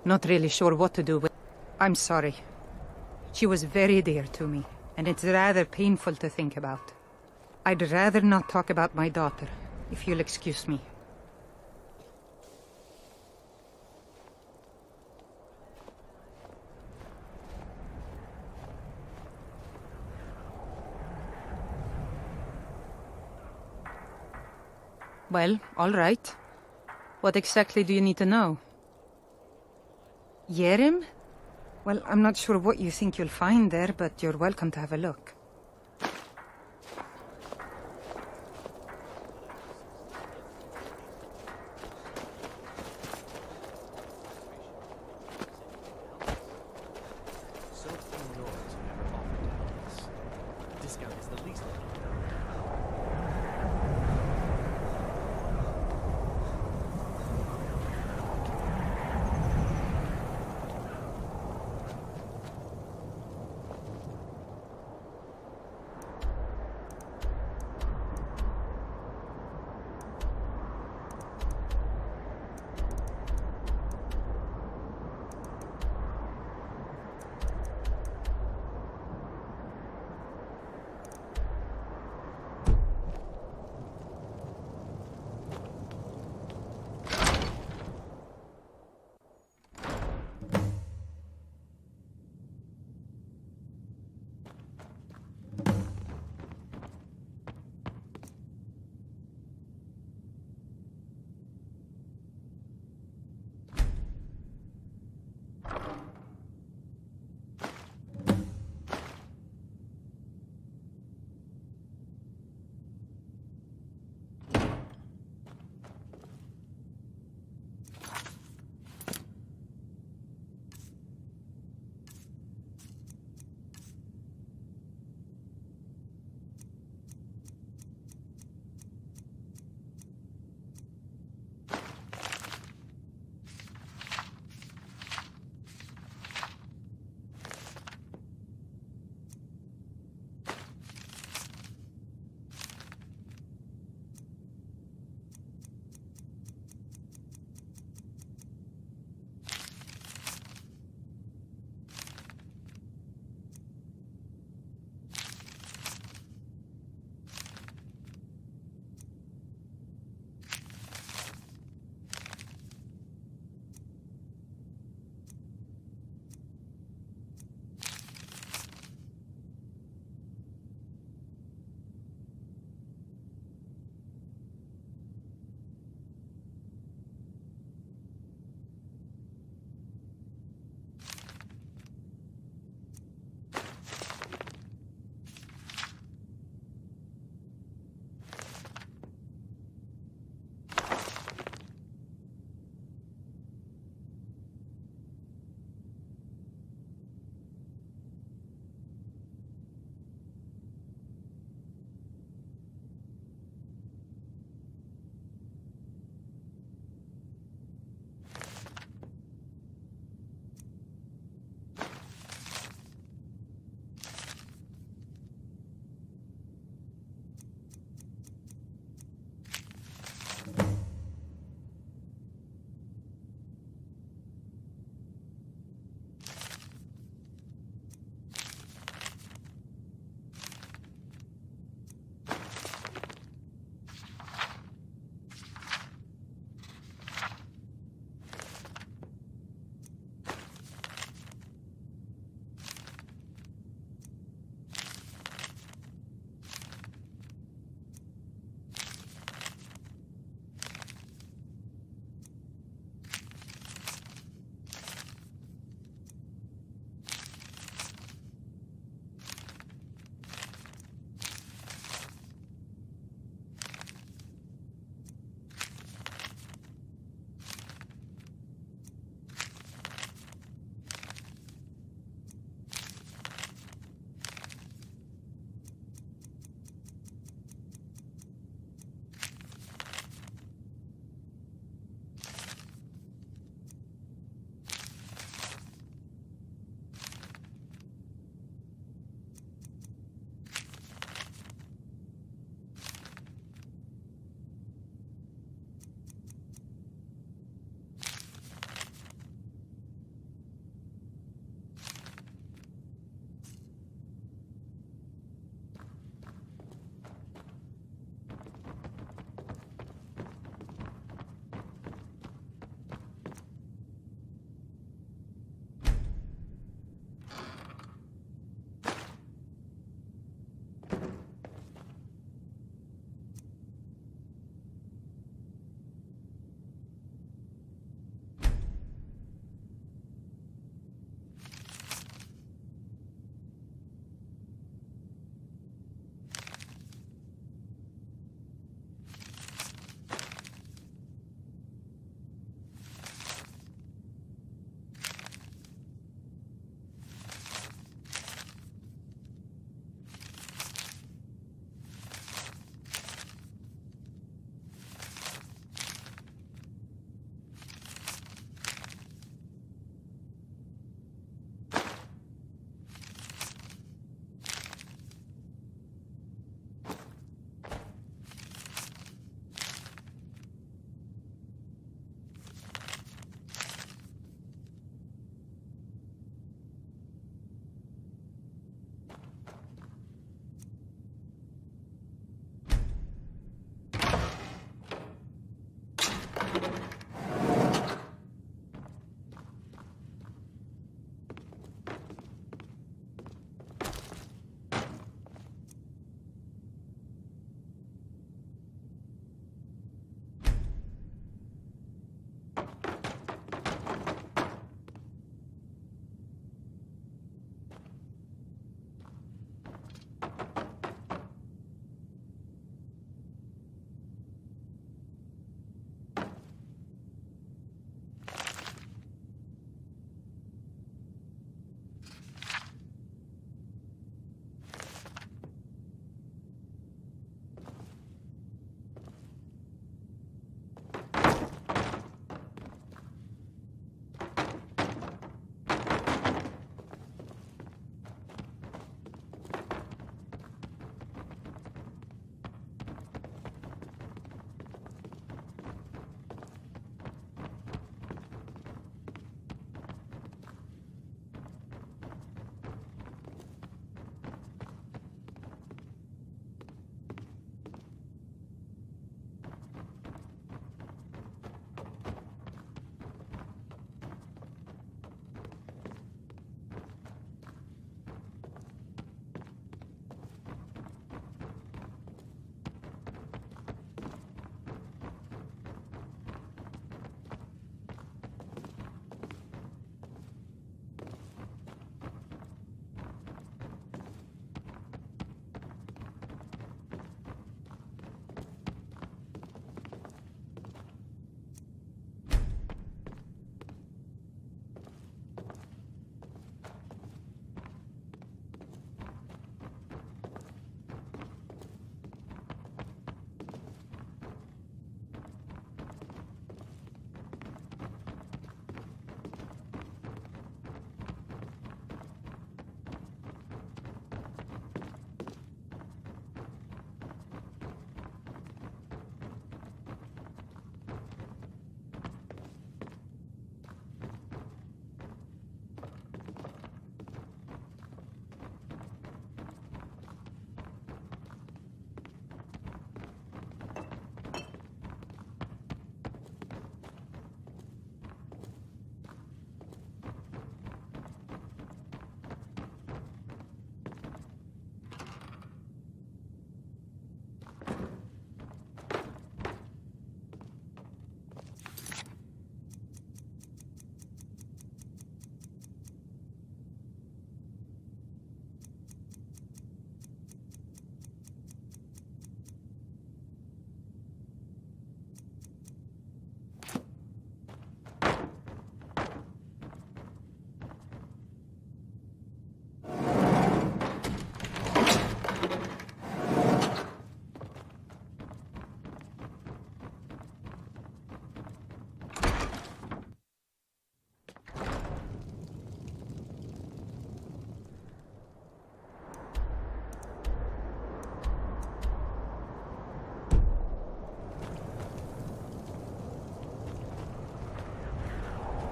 Not really sure what to do with... I'm sorry. She was very dear to me, and it's rather painful to think about. I'd rather not talk about my daughter, if you'll excuse me. Well, all right. What exactly do you need to know? Yerim? Well, I'm not sure what you think you'll find there, but you're welcome to have a look.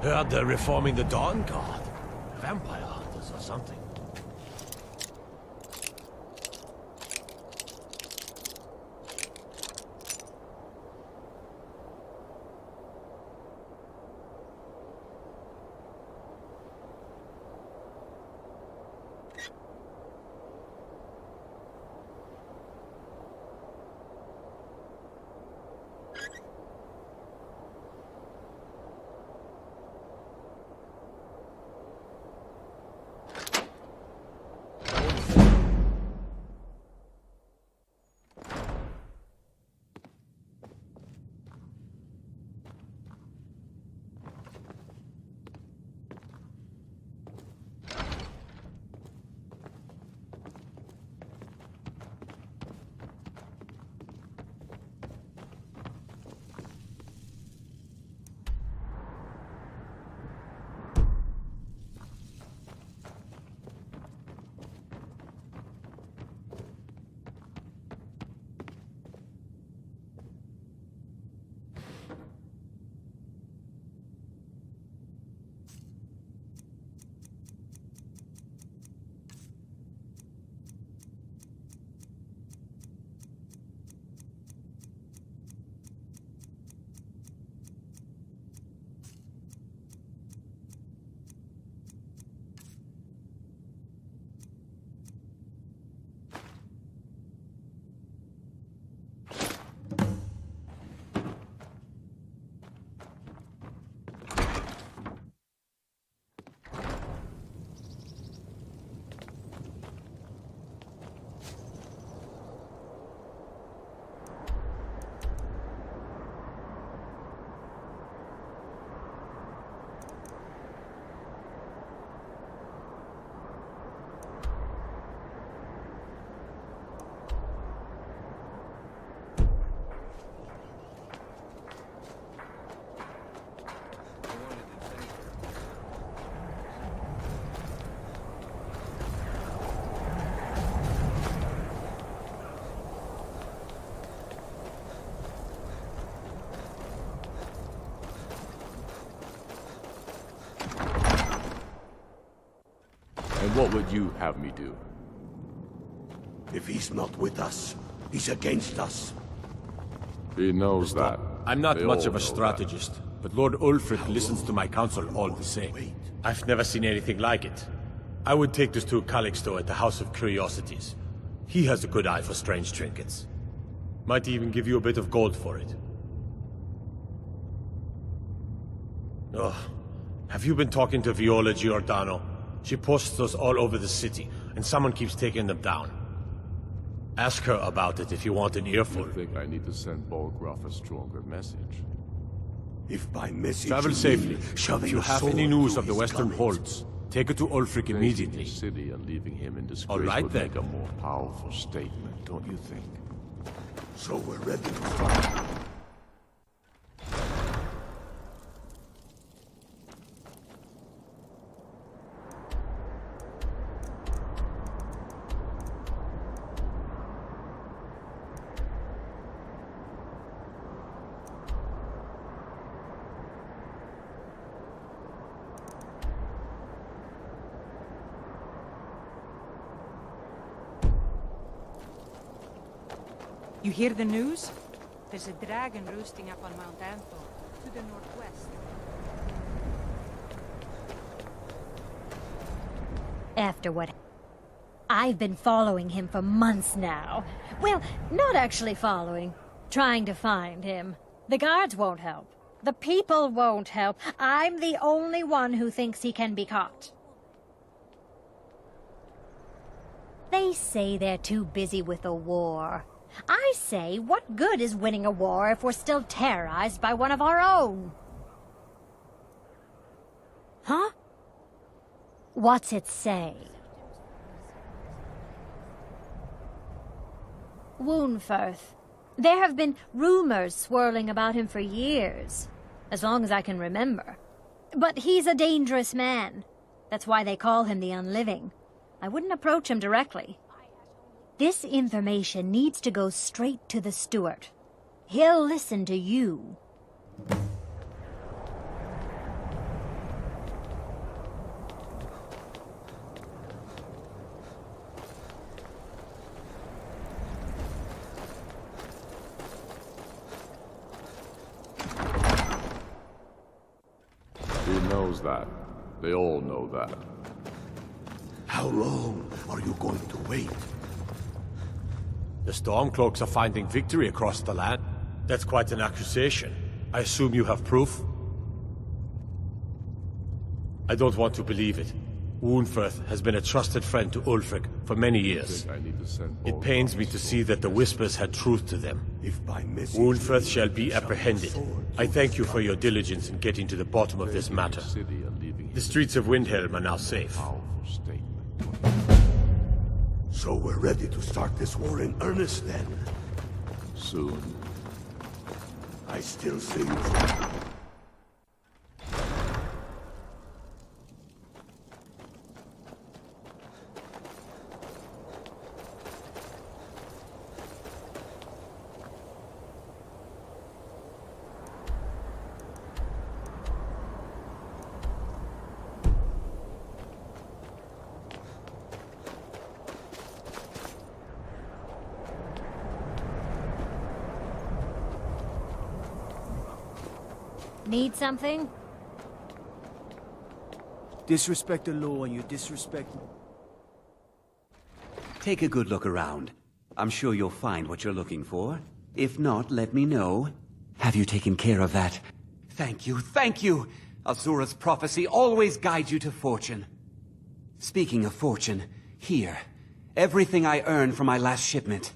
Heard they're reforming the Dawn Guard. Vampire hunters or something.
would you have me do?
If he's not with us, he's against us.
He knows that.
I'm not
They
much
all
of a
know
strategist, but Lord Ulfric listens to my counsel all the same. I've never seen anything like it. I would take this to Calixto at the House of Curiosities. He has a good eye for strange trinkets. Might even give you a bit of gold for it. Oh, have you been talking to Viola Giordano? She posts those all over the city, and someone keeps taking them down. Ask her about it if you want an earful.
I think I need to send Bolgraf a stronger message.
If by message
Travel
you
safely.
mean shoving
If you
a
have
sword
any news
through
of the
his
Western
gunnels.
Holds, take it to Ulfric immediately.
The city and leaving him in disgrace
All right,
would
then.
make a more powerful statement, don't you think?
So we're ready to start.
You hear the news? There's a dragon roosting up on Mount Antho, to the northwest.
After what... I've been following him for months now. Well, not actually following. Trying to find him. The guards won't help. The people won't help. I'm the only one who thinks he can be caught. They say they're too busy with the war. I say, what good is winning a war if we're still terrorized by one of our own? Huh? What's it say? Woundfirth. There have been rumors swirling about him for years, as long as I can remember. But he's a dangerous man. That's why they call him the Unliving. I wouldn't approach him directly. This information needs to go straight to the steward. He'll listen to you.
He knows that. They all know that.
How long are you going to wait?
The Stormcloaks are finding victory across the land. That's quite an accusation. I assume you have proof? I don't want to believe it. Woundfirth has been a trusted friend to Ulfric for many years. It pains me to see that the Whispers had truth to them. Woundfirth shall be apprehended. I thank you for your diligence in getting to the bottom of this matter. The streets of Windhelm are now safe.
So we're ready to start this war in earnest then?
Soon.
I still think...
Need something?
Disrespect the law and you disrespect...
Take a good look around. I'm sure you'll find what you're looking for. If not, let me know. Have you taken care of that? Thank you, thank you! Azura's prophecy always guides you to fortune. Speaking of fortune, here. Everything I earned from my last shipment.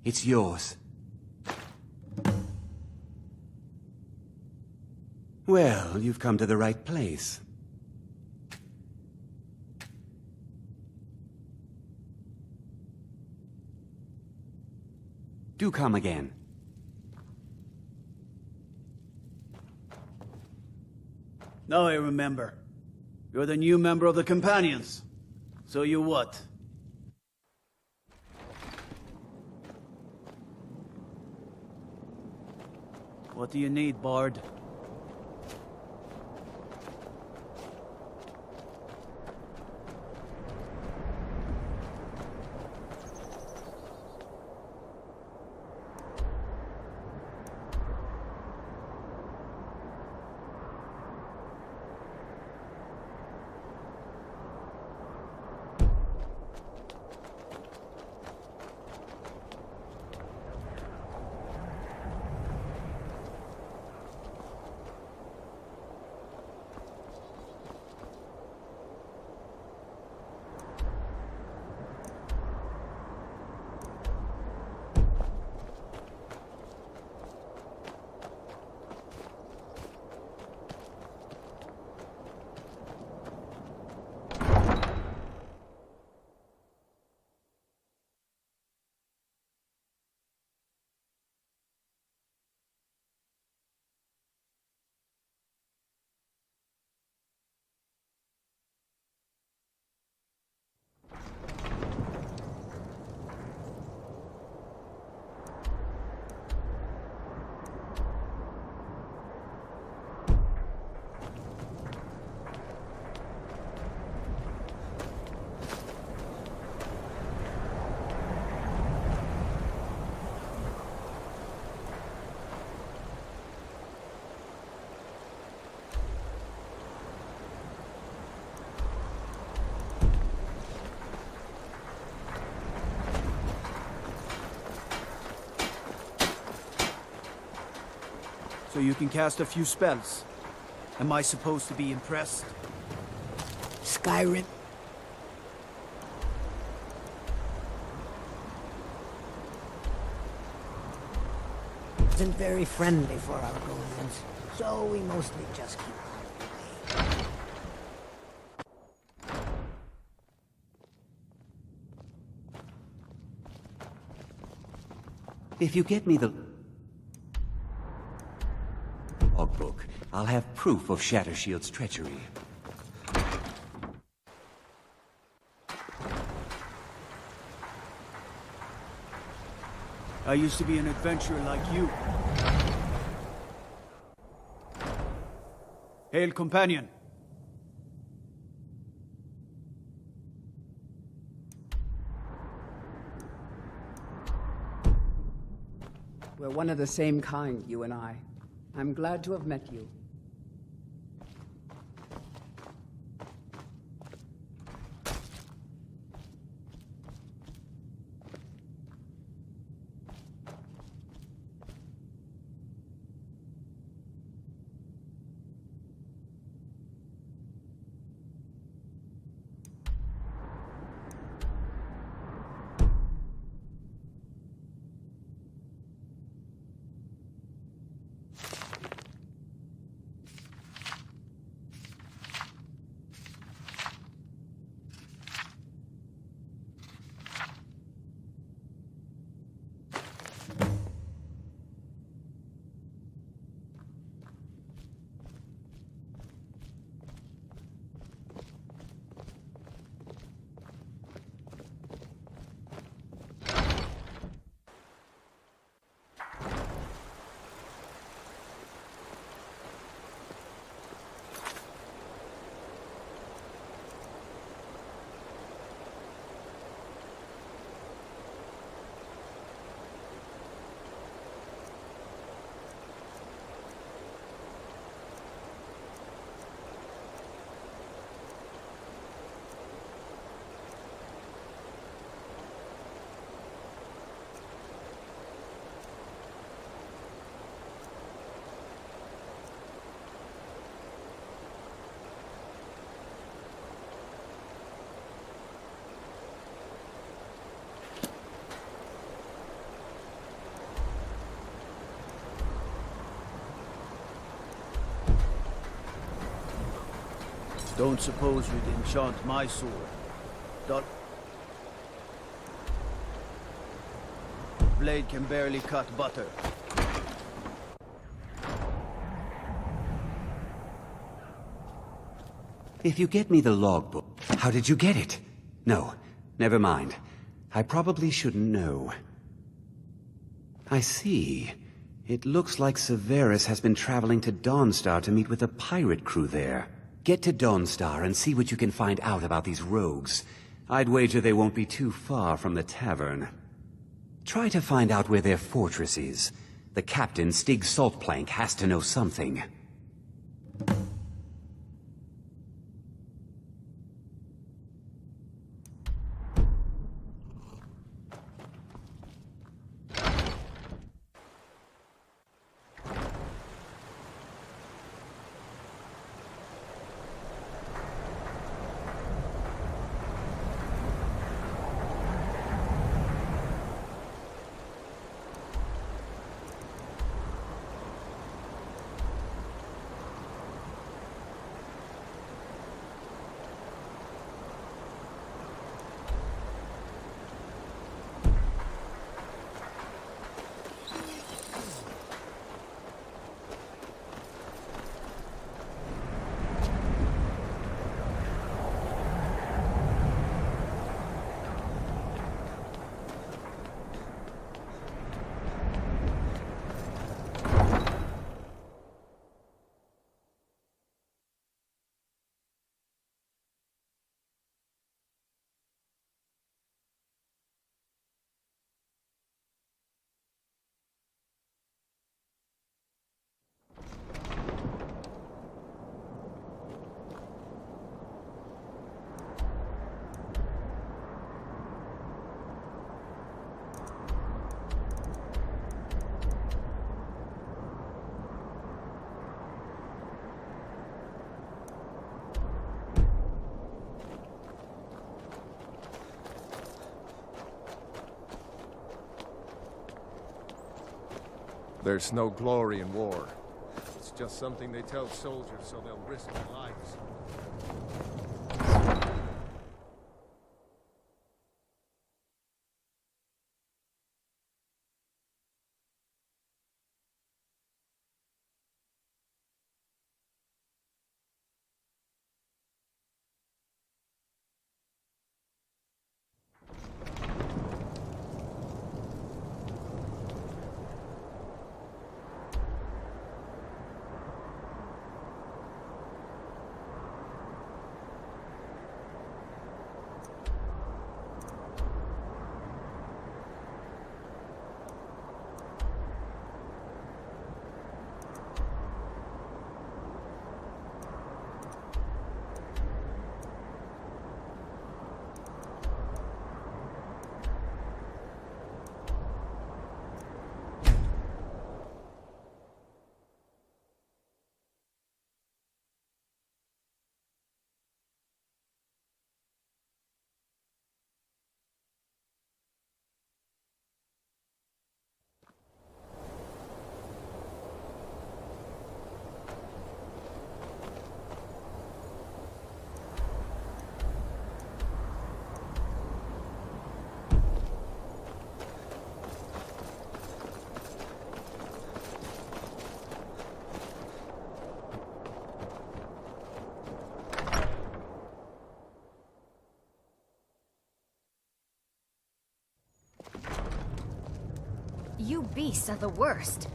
It's yours. Well, you've come to the right place. Do come again.
Now I remember. You're the new member of the Companions. So you what? What do you need, Bard? So you can cast a few spells. Am I supposed to be impressed?
Skyrim. Isn't very friendly for our golems, so we mostly just keep out of the way.
If you get me the logbook, I'll have proof of Shattershield's treachery.
I used to be an adventurer like you. Hail, companion.
We're one of the same kind, you and I. I'm glad to have met you.
Don't suppose you'd enchant my sword. Blade can barely cut butter.
If you get me the logbook, how did you get it? No, never mind. I probably shouldn't know. I see. It looks like Severus has been traveling to Dawnstar to meet with a pirate crew there. Get to Dawnstar and see what you can find out about these rogues. I'd wager they won't be too far from the tavern. Try to find out where their fortress is. The captain, Stig Saltplank, has to know something.
There's no glory in war. It's just something they tell soldiers so they'll risk their lives.
You beasts are the worst.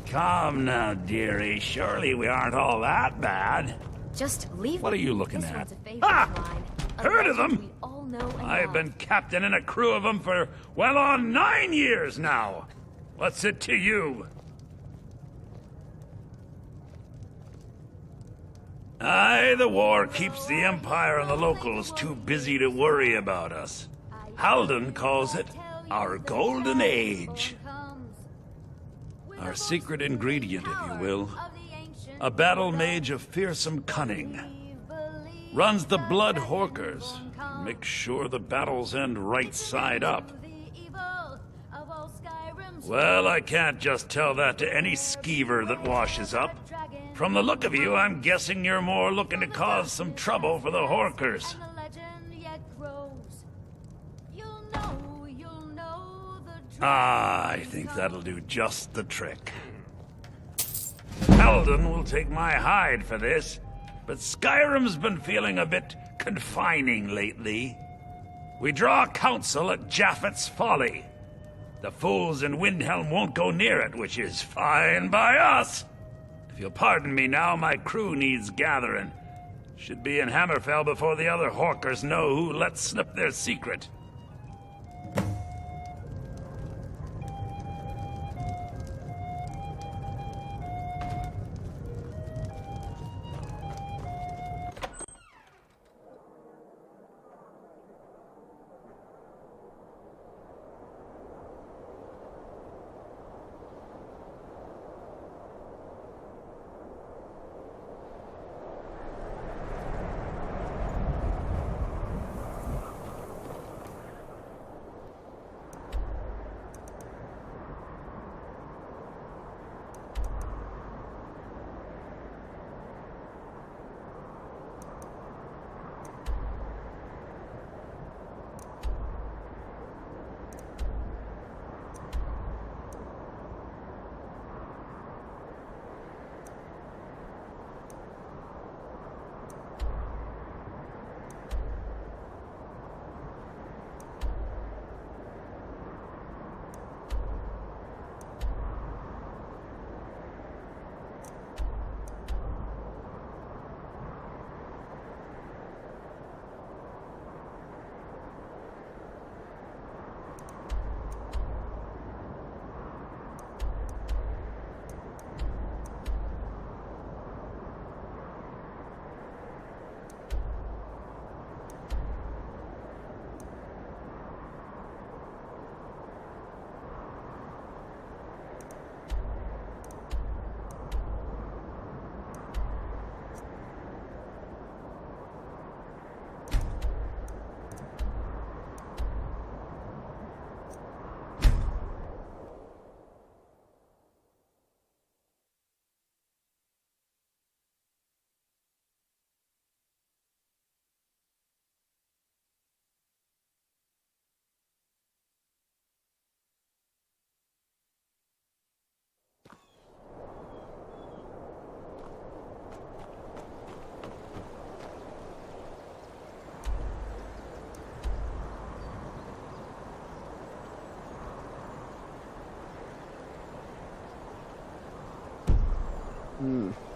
Come now, dearie. Surely we aren't all that bad.
Just leave.
What are you looking
This
at?
one's a favorite
Ah!
of mine. A
Heard of
legend
them?
we all know and
I've
love.
been captain in a crew of them for well on 9 years now. What's it to you? Aye, the war keeps the Empire and the locals too busy to worry about us. Halden calls it our golden age. Our secret ingredient, if you will. A battle mage of fearsome cunning. Runs the blood horkers. Makes sure the battles end right side up. Well, I can't just tell that to any skeever that washes up. From the look of you, I'm guessing you're more looking to cause some trouble for the horkers. Ah, I think that'll do just the trick. Halden will take my hide for this, but Skyrim's been feeling a bit confining lately. We draw counsel at Japhet's Folly. The fools in Windhelm won't go near it, which is fine by us. If you'll pardon me now, my crew needs gathering. Should be in Hammerfell before the other Horkers know who let slip their secret.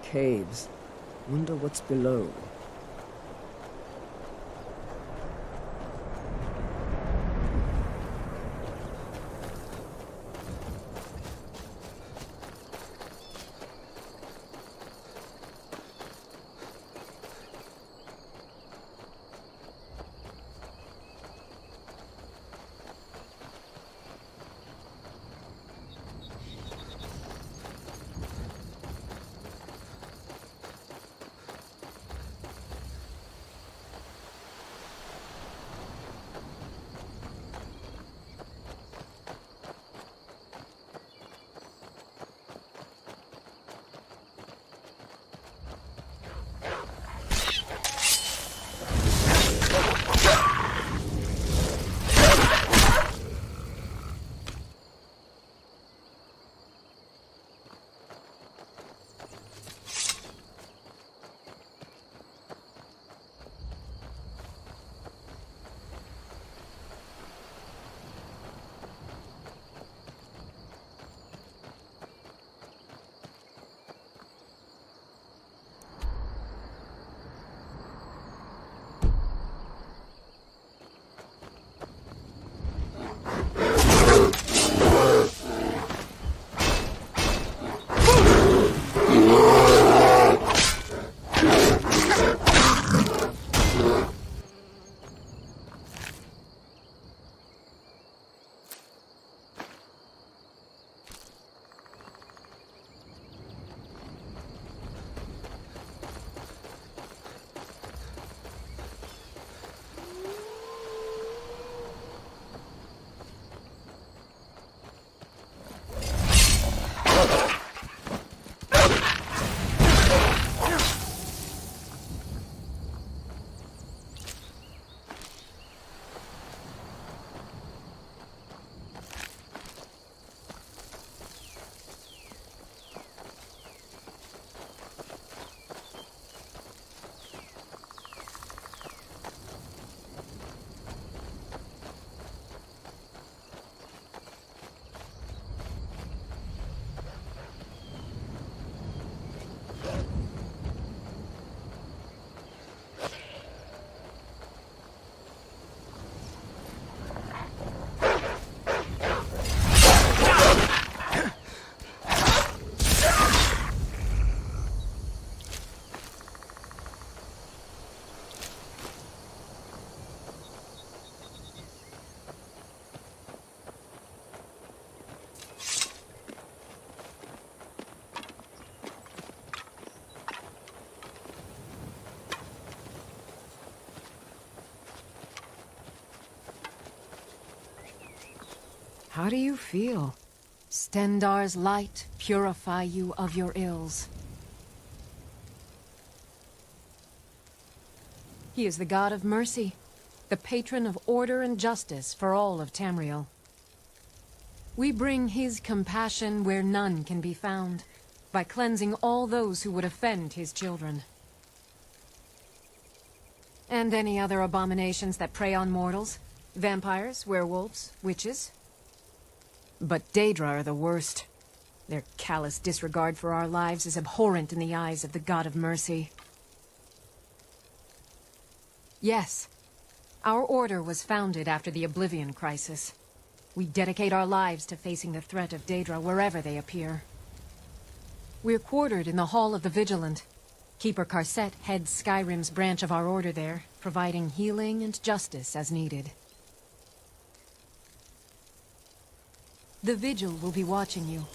Caves. Wonder what's below.
How do you feel? Stendar's light purify you of your ills. He is the god of mercy, the patron of order and justice for all of Tamriel. We bring his compassion where none can be found, by cleansing all those who would offend his children. And any other abominations that prey on mortals. Vampires, werewolves, witches. But Daedra are the worst. Their callous disregard for our lives is abhorrent in the eyes of the God of Mercy. Yes, our order was founded after the Oblivion Crisis. We dedicate our lives to facing the threat of Daedra wherever they appear. We're quartered in the Hall of the Vigilant. Keeper Karset heads Skyrim's branch of our order there, providing healing and justice as needed. The Vigil will be watching you.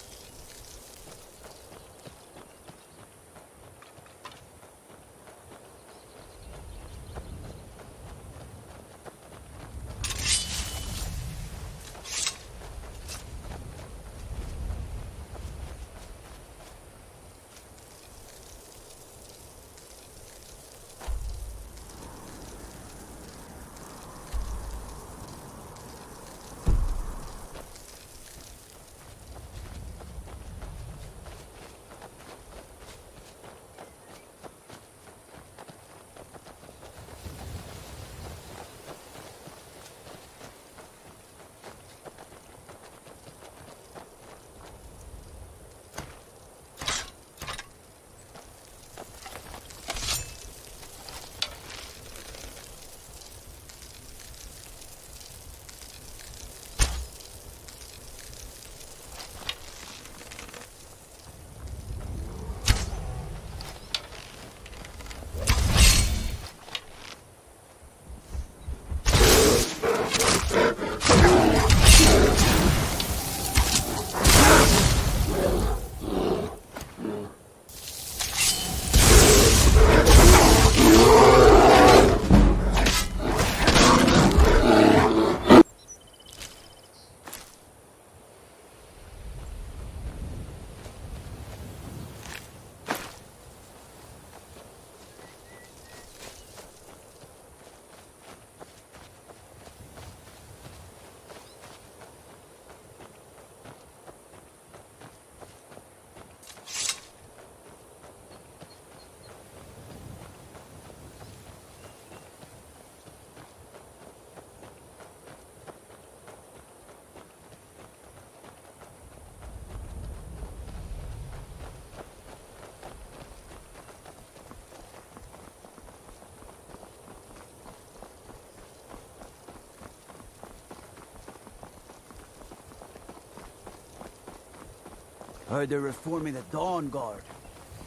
Heard they're reforming the Dawn Guard.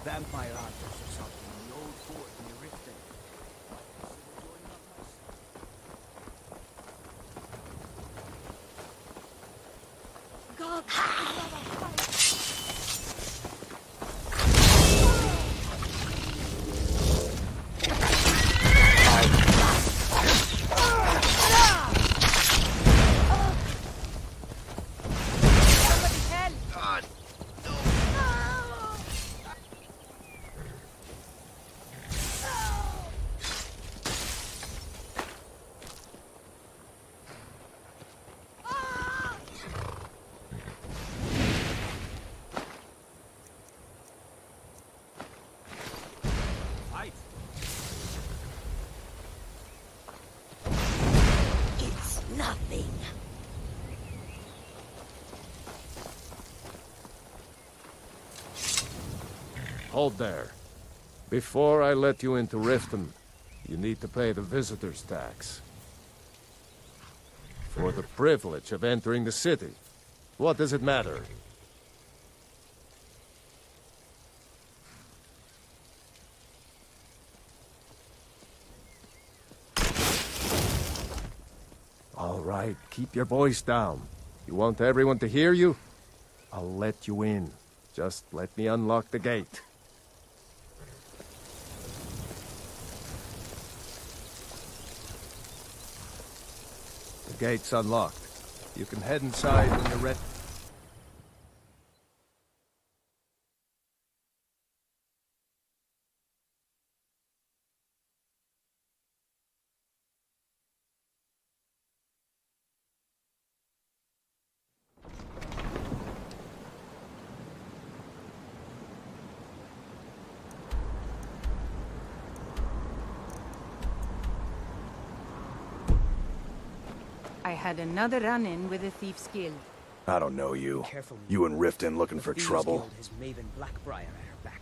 Vampire hunters or something in the old fort near Riften.
Hold there. Before I let you into Riften, you need to pay the visitor's tax. For the privilege of entering the city. What does it matter? All right, keep your voice down. You want everyone to hear you? I'll let you in. Just let me unlock the gate. The gate's unlocked. You can head inside when you're ready.
I had another run-in with a thief's guild.
I don't know you.
Careful.
You and Riften looking for
Thieves
trouble?
Guild has Maven Blackbriar at her back.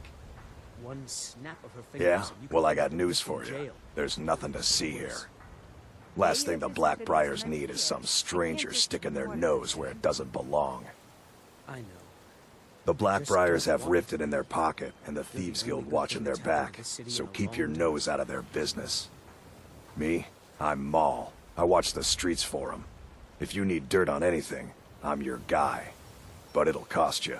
One snap of her fingers
Yeah?
and you
Well,
could
I got
be
news
in
for you.
jail.
There's nothing to see here. Last thing the Blackbriars need is some stranger sticking their nose where it doesn't belong.
I know.
The Blackbriars have Riften in their pocket, and the Thieves Guild watching their back, so keep your nose out of their business. Me? I'm Maul. I watch the streets for 'em. If you need dirt on anything, I'm your guy. But it'll cost you.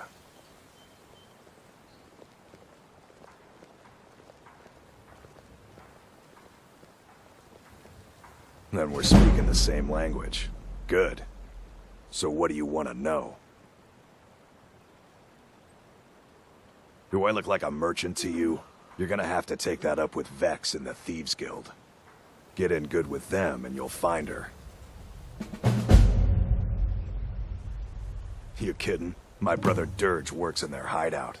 Then we're speaking the same language. Good. So what do you want to know? Do I look like a merchant to you? You're gonna have to take that up with Vex in the Thieves Guild. Get in good with them and you'll find her. You kidding? My brother Dirge works in their hideout.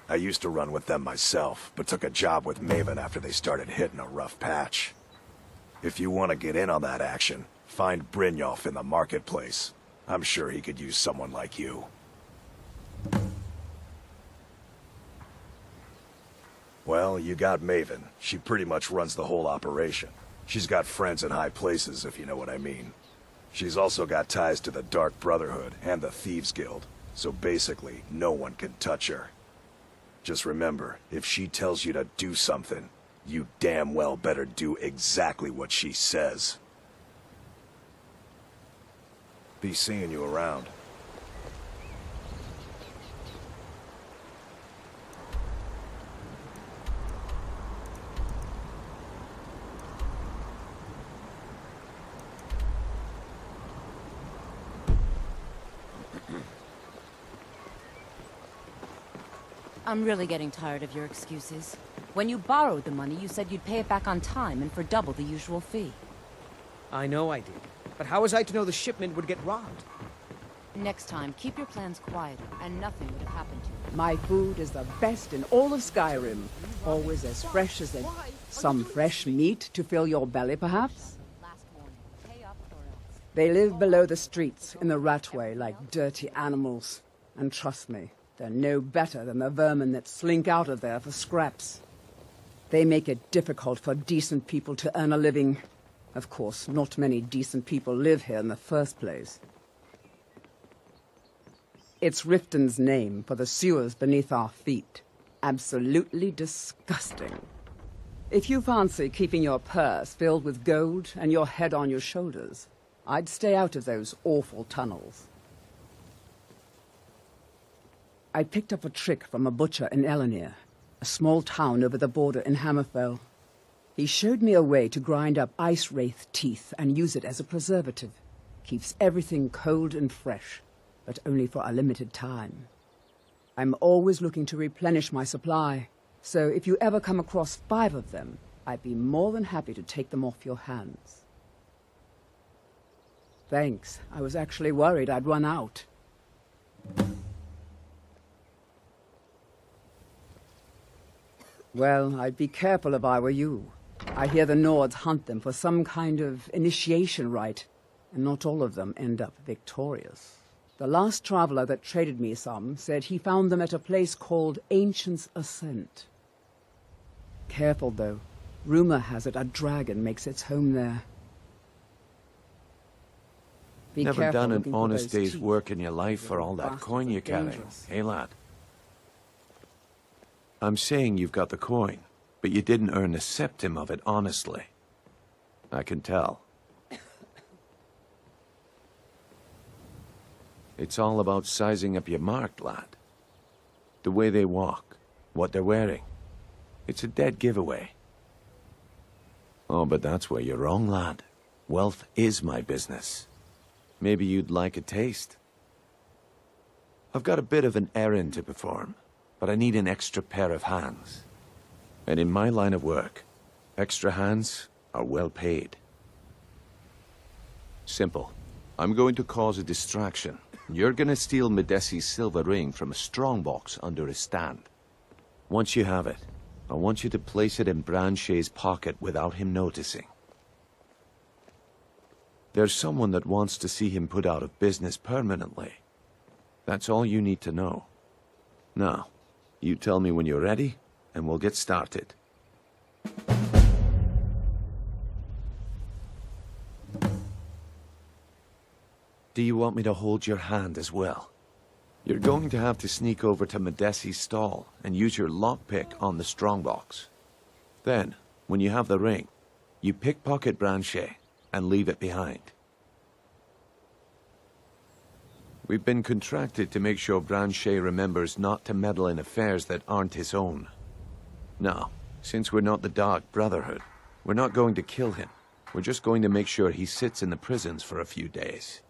I used to run with them myself, but took a job with Maven after they started hitting a rough patch. If you want to get in on that action, find Brynjolf in the marketplace. I'm sure he could use someone like you. Well, you got Maven. She pretty much runs the whole operation. She's got friends in high places, if you know what I mean. She's also got ties to the Dark Brotherhood and the Thieves Guild, so basically, no one can touch her. Just remember, if she tells you to do something, you damn well better do exactly what she says. Be seeing you around.
I'm really getting tired of your excuses. When you borrowed the money, you said you'd pay it back on time and for double the usual fee.
I know I did. But how was I to know the shipment would get robbed?
Next time, keep your plans quiet, and nothing would have happened to you.
My food is the best in all of Skyrim. Always as fresh as it. Some fresh meat to fill your belly, perhaps? They live below the streets, in the ratway, like dirty animals. And trust me, they're no better than the vermin that slink out of there for scraps. They make it difficult for decent people to earn a living. Of course, not many decent people live here in the first place. It's Riften's name for the sewers beneath our feet. Absolutely disgusting. If you fancy keeping your purse filled with gold and your head on your shoulders, I'd stay out of those awful tunnels. I picked up a trick from a butcher in Elenir, a small town over the border in Hammerfell. He showed me a way to grind up ice wraith teeth and use it as a preservative. Keeps everything cold and fresh, but only for a limited time. I'm always looking to replenish my supply, so if you ever come across 5 of them, I'd be more than happy to take them off your hands. Thanks. I was actually worried I'd run out. Well, I'd be careful if I were you. I hear the Nords hunt them for some kind of initiation rite, and not all of them end up victorious. The last traveler that traded me some said he found them at a place called Ancient's Ascent. Careful, though. Rumor has it a dragon makes its home there. Be
Never
careful
done an
looking for
honest
those
day's
teeth.
work in your life for all that
Bastards
coin
are
you're carrying.
dangerous.
Hey, lad. I'm saying you've got the coin, but you didn't earn a septim of it honestly. I can tell. It's all about sizing up your mark, lad. The way they walk, what they're wearing. It's a dead giveaway. Oh, but that's where you're wrong, lad. Wealth is my business. Maybe you'd like a taste. I've got a bit of an errand to perform, but I need an extra pair of hands. And in my line of work, extra hands are well paid. Simple. I'm going to cause a distraction. You're gonna steal Medesi's silver ring from a strongbox under his stand. Once you have it, I want you to place it in Branche's pocket without him noticing. There's someone that wants to see him put out of business permanently. That's all you need to know. Now, you tell me when you're ready, and we'll get started. Do you want me to hold your hand as well? You're going to have to sneak over to Medesi's stall and use your lockpick on the strongbox. Then, when you have the ring, you pickpocket Branche and leave it behind. We've been contracted to make sure Branche remembers not to meddle in affairs that aren't his own. Now, since we're not the Dark Brotherhood, we're not going to kill him. We're just going to make sure he sits in the prisons for a few days.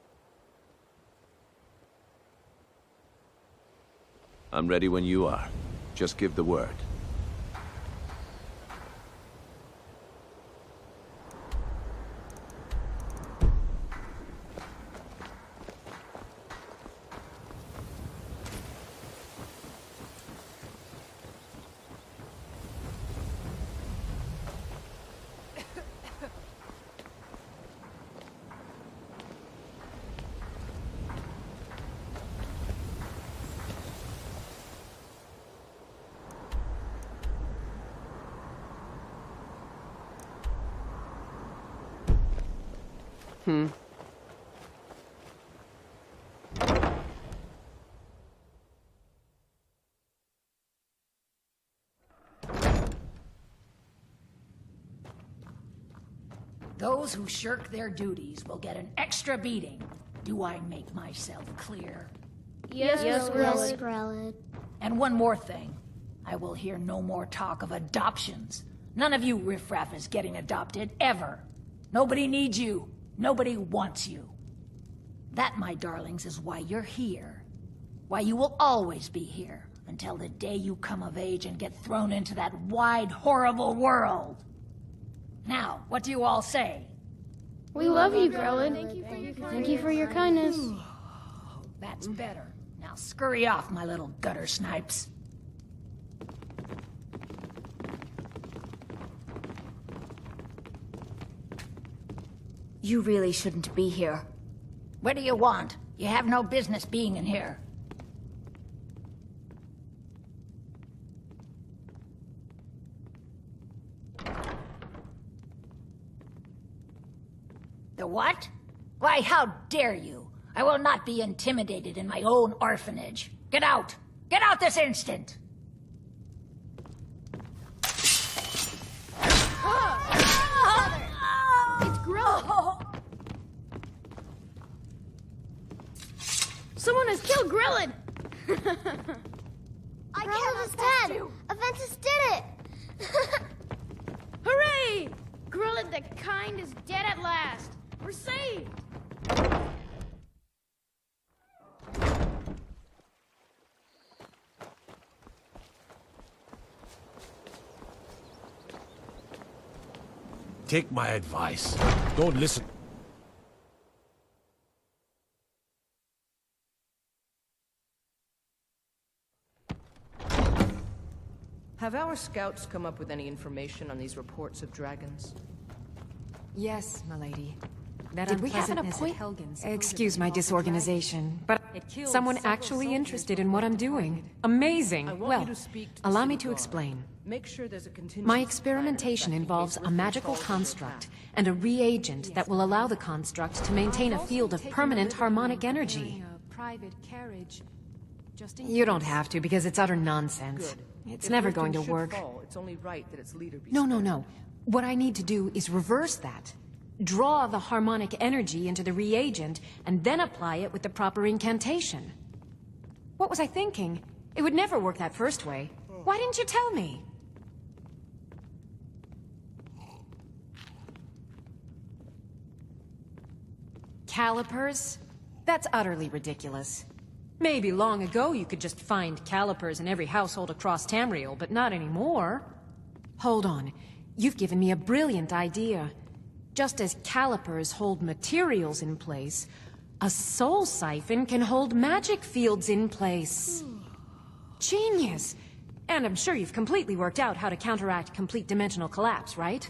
I'm ready when you are. Just give the word.
Those who shirk their duties will get an extra beating. Do I make myself clear?
Yes,
Grelid. And one more thing. I will hear no more talk of adoptions. None of you riffraff is getting adopted, ever. Nobody needs you. Nobody wants you. That, my darlings, is why you're here. Why you will always be here, until the day you come of age and get thrown into that wide, horrible world. Now, what do you all say?
We love you, Grelid. Thank you for your kindness.
That's better. Now scurry off, my little gutter snipes.
You really shouldn't be here.
What do you want? You have no business being in here. The what? Why, how dare you? I will not be intimidated in my own orphanage. Get out! Get out this instant!
It's Grillin! Someone has killed Grillin!
I Grillin is dead! Aventus did it!
Hooray! Grillin the Kind is dead at last! We're saved!
Take my advice. Don't listen.
Have our scouts come up with any information on these reports of dragons?
Yes, milady.
Did we have an appointment?
Excuse my disorganization, but someone actually interested in what I'm doing. Amazing. Well, allow me to explain.
Make sure there's a
My experimentation involves a magical construct and a reagent that will allow the construct to maintain a field of permanent harmonic energy. You don't have to, because it's utter nonsense. It's never going to work.
It's only right that its leader be
No. What I need to do is reverse that. Draw the harmonic energy into the reagent, and then apply it with the proper incantation. What was I thinking? It would never work that first way. Why didn't you tell me? Calipers? That's utterly ridiculous. Maybe long ago you could just find calipers in every household across Tamriel, but not anymore. Hold on. You've given me a brilliant idea. Just as calipers hold materials in place, a soul siphon can hold magic fields in place. Genius! And I'm sure you've completely worked out how to counteract complete dimensional collapse, right?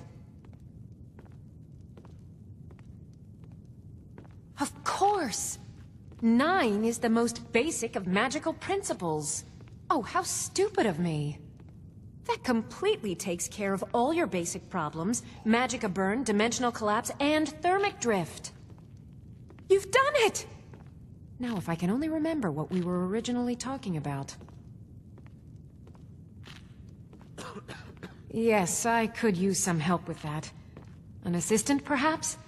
Of course! 9 is the most basic of magical principles. Oh, how stupid of me. That completely takes care of all your basic problems: magicka burn, dimensional collapse, and thermic drift. You've done it! Now, if I can only remember what we were originally talking about. Yes, I could use some help with that. An assistant, perhaps?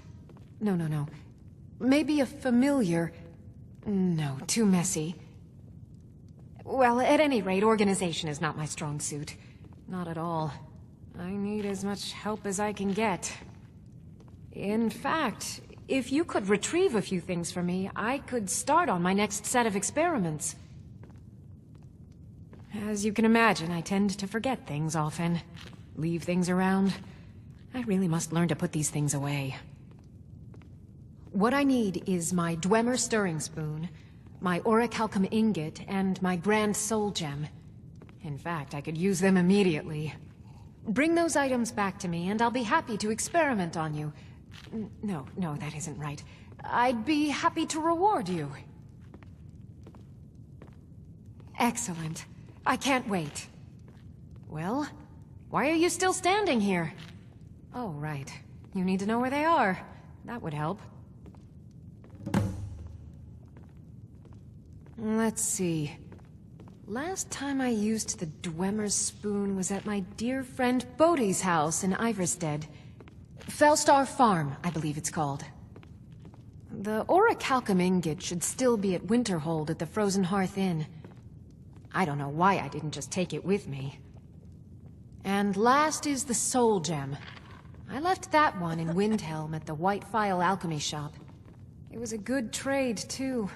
No. Maybe a familiar. No, too messy. Well, at any rate, organization is not my strong suit. Not at all. I need as much help as I can get. In fact, if you could retrieve a few things for me, I could start on my next set of experiments. As you can imagine, I tend to forget things often. Leave things around. I really must learn to put these things away. What I need is my Dwemer stirring spoon, my orichalcum ingot, and my grand soul gem. In fact, I could use them immediately. Bring those items back to me, and I'll be happy to experiment on you. No, that isn't right. I'd be happy to reward you. Excellent. I can't wait. Well, why are you still standing here? Oh, right. You need to know where they are. That would help. Let's see. Last time I used the Dwemer spoon was at my dear friend Bodhi's house in Iverstead. Fellstar Farm, I believe it's called. The orichalcum ingot should still be at Winterhold at the Frozen Hearth Inn. I don't know why I didn't just take it with me. And last is the soul gem. I left that one in Windhelm at the White Phial Alchemy Shop. It was a good trade, too.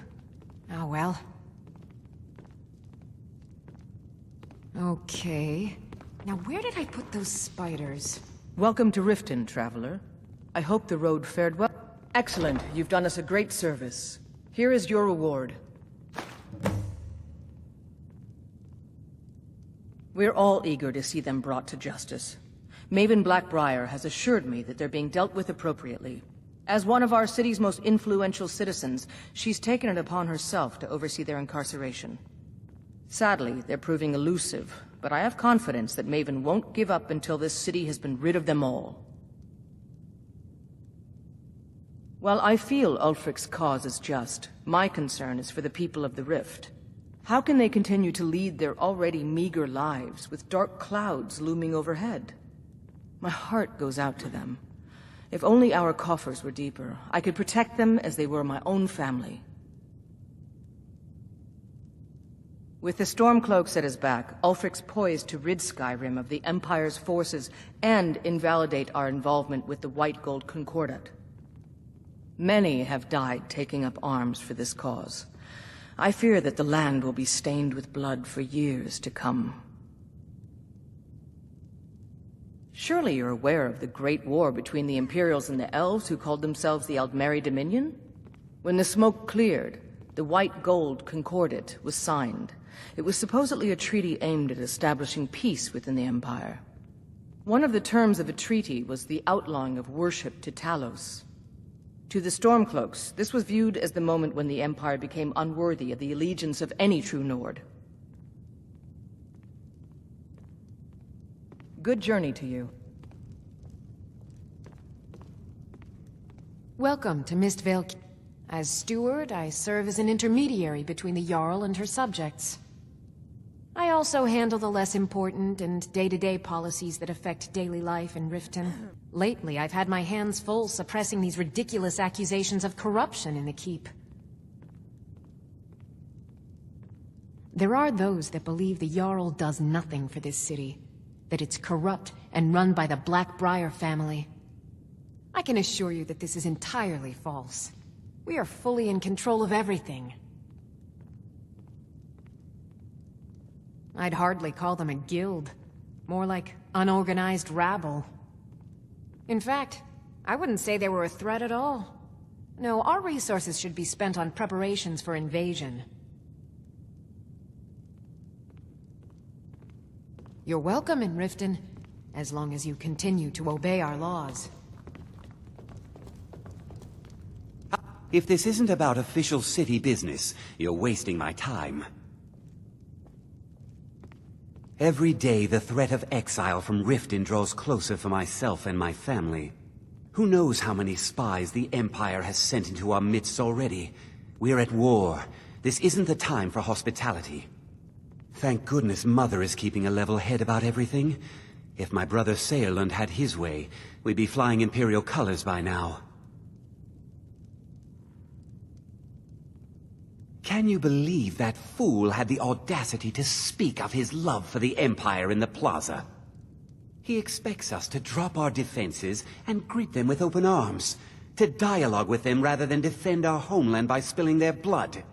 Oh well. Okay. Now where did I put those spiders?
Welcome to Riften, traveler. I hope the road fared well. Excellent. You've done us a great service. Here is your reward. We're all eager to see them brought to justice. Maven Blackbriar has assured me that they're being dealt with appropriately. As one of our city's most influential citizens, she's taken it upon herself to oversee their incarceration. Sadly, they're proving elusive, but I have confidence that Maven won't give up until this city has been rid of them all. While I feel Ulfric's cause is just, my concern is for the people of the Rift. How can they continue to lead their already meager lives with dark clouds looming overhead? My heart goes out to them. If only our coffers were deeper, I could protect them as they were my own family. With the Stormcloaks at his back, Ulfric's poised to rid Skyrim of the Empire's forces and invalidate our involvement with the White Gold Concordat. Many have died taking up arms for this cause. I fear that the land will be stained with blood for years to come. Surely you're aware of the Great War between the Imperials and the Elves who called themselves the Aldmeri Dominion? When the smoke cleared, the White Gold Concordat was signed. It was supposedly a treaty aimed at establishing peace within the Empire. One of the terms of a treaty was the outlawing of worship to Talos. To the Stormcloaks, this was viewed as the moment when the Empire became unworthy of the allegiance of any true Nord. Good journey to you.
Welcome to Mistvale. As steward, I serve as an intermediary between the Jarl and her subjects. I also handle the less important and day-to-day policies that affect daily life in Riften. Lately, I've had my hands full suppressing these ridiculous accusations of corruption in the Keep. There are those that believe the Jarl does nothing for this city, that it's corrupt and run by the Blackbriar family. I can assure you that this is entirely false. We are fully in control of everything. I'd hardly call them a guild. More like unorganized rabble. In fact, I wouldn't say they were a threat at all. No, our resources should be spent on preparations for invasion. You're welcome in Riften, as long as you continue to obey our laws.
If this isn't about official city business, you're wasting my time. Every day, the threat of exile from Riften draws closer for myself and my family. Who knows how many spies the Empire has sent into our midst already? We're at war. This isn't the time for hospitality. Thank goodness Mother is keeping a level head about everything. If my brother Saerlund had his way, we'd be flying Imperial colors by now. Can you believe that fool had the audacity to speak of his love for the Empire in the plaza? He expects us to drop our defenses and greet them with open arms, to dialogue with them rather than defend our homeland by spilling their blood.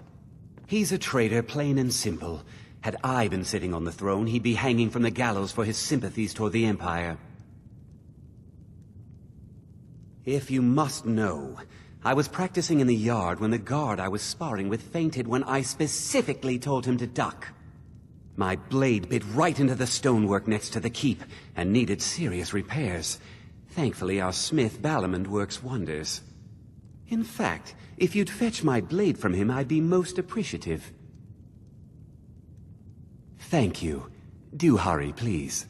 He's a traitor, plain and simple. Had I been sitting on the throne, he'd be hanging from the gallows for his sympathies toward the Empire. If you must know, I was practicing in the yard when the guard I was sparring with fainted when I specifically told him to duck. My blade bit right into the stonework next to the keep and needed serious repairs. Thankfully, our smith Balamond works wonders. In fact, if you'd fetch my blade from him, I'd be most appreciative. Thank you. Do hurry, please.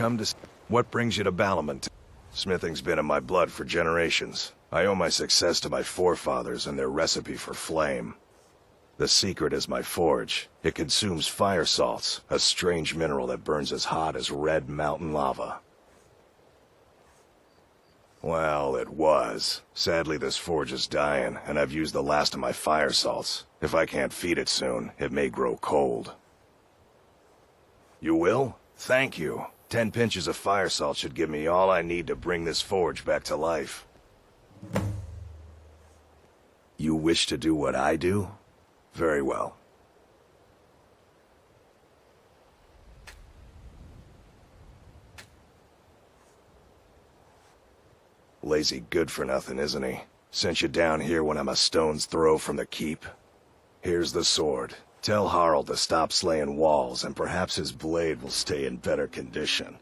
Come to... What brings you to Balamant? Smithing's been in my blood for generations. I owe my success to my forefathers and their recipe for flame. The secret is my forge. It consumes fire salts, a strange mineral that burns as hot as red mountain lava. Well, it was. Sadly, this forge is dying, and I've used the last of my fire salts. If I can't feed it soon, it may grow cold. You will? Thank you. 10 pinches of fire salt should give me all I need to bring this forge back to life. You wish to do what I do? Very well. Lazy good-for-nothing, isn't he? Sent you down here when I'm a stone's throw from the keep. Here's the sword. Tell Harald to stop slaying walls, and perhaps his blade will stay in better condition.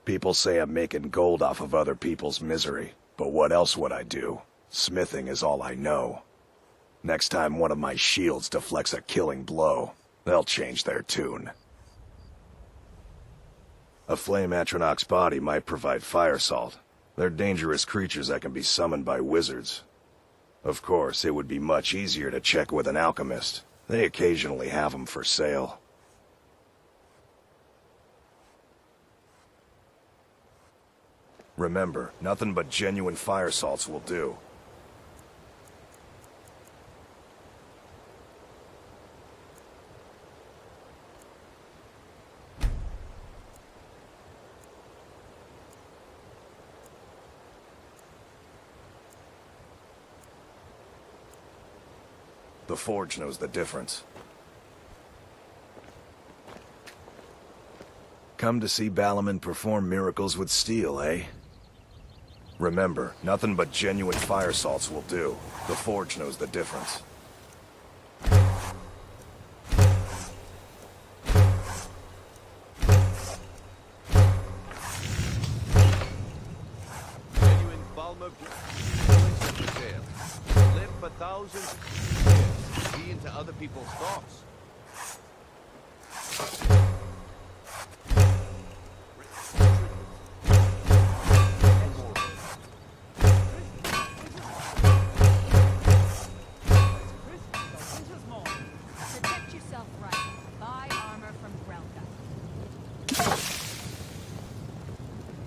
People say I'm making gold off of other people's misery, but what else would I do? Smithing is all I know. Next time one of my shields deflects a killing blow, they'll change their tune. A flame Atronach's body might provide fire salt. They're dangerous creatures that can be summoned by wizards. Of course, it would be much easier to check with an alchemist. They occasionally have them for sale. Remember, nothing but genuine fire salts will do. The forge knows the difference. Come to see Balamant perform miracles with steel, eh? Remember, nothing but genuine fire salts will do. The forge knows the difference.
Genuine Balmer for sale. Live for thousands of years. See into other people's thoughts.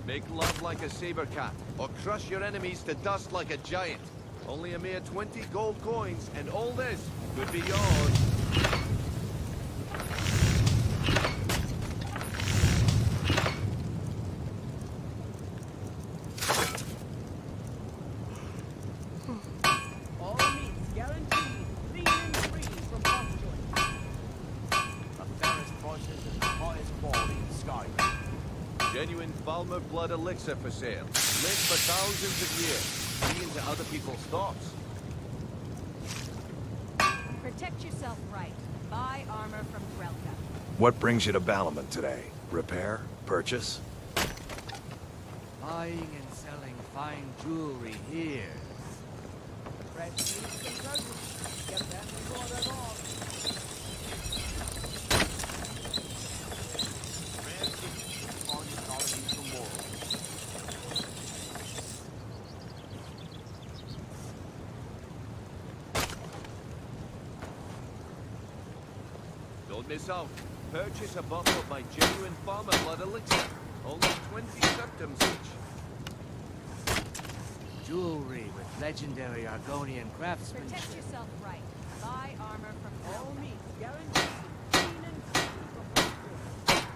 Make love like a saber cat, or crush your enemies to dust like a giant. Only a mere 20 gold coins, and all this could be yours.
All meats guaranteed, clean and free from posturing. The fairest prices and the highest quality in Skyrim.
Genuine Balmer blood elixir for sale. Live for thousands of years. See into other people's thoughts.
Protect yourself right. Buy armor from Grelka.
What brings you to Balamant today? Repair? Purchase?
Buying and selling fine jewelry here.
Don't miss out. Purchase a bottle of my genuine farmer blood elixir. Only 20 septims each.
Jewelry with legendary Argonian craftsmanship.
Protect yourself right. Buy armor from
All
Grelka.
meats guaranteed, clean and free from posturing.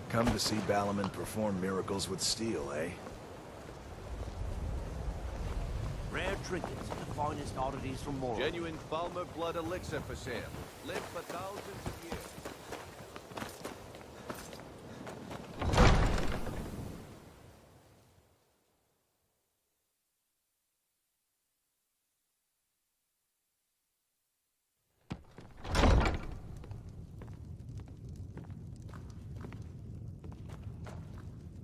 Come to see Balamant perform miracles with steel, eh?
Rare trinkets and the finest oddities from Mordor.
Genuine Balmer blood elixir for sale. Live for thousands of years.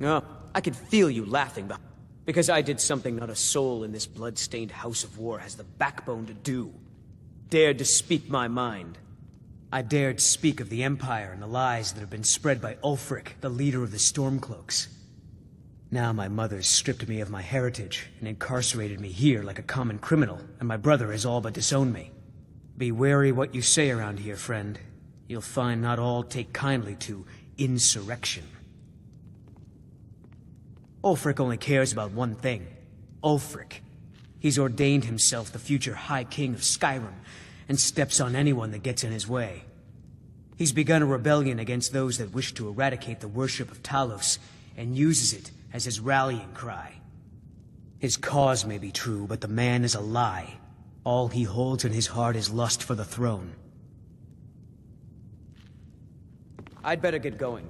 Oh, I could feel you laughing behind. Because I did something not a soul in this blood-stained house of war has the backbone to do. Dared to speak my mind. I dared speak of the Empire and the lies that have been spread by Ulfric, the leader of the Stormcloaks. Now my mother's stripped me of my heritage and incarcerated me here like a common criminal, and my brother has all but disowned me. Be wary what you say around here, friend. You'll find not all take kindly to insurrection. Ulfric only cares about one thing. Ulfric. He's ordained himself the future High King of Skyrim, and steps on anyone that gets in his way. He's begun a rebellion against those that wish to eradicate the worship of Talos, and uses it as his rallying cry. His cause may be true, but the man is a lie. All he holds in his heart is lust for the throne. I'd better get going.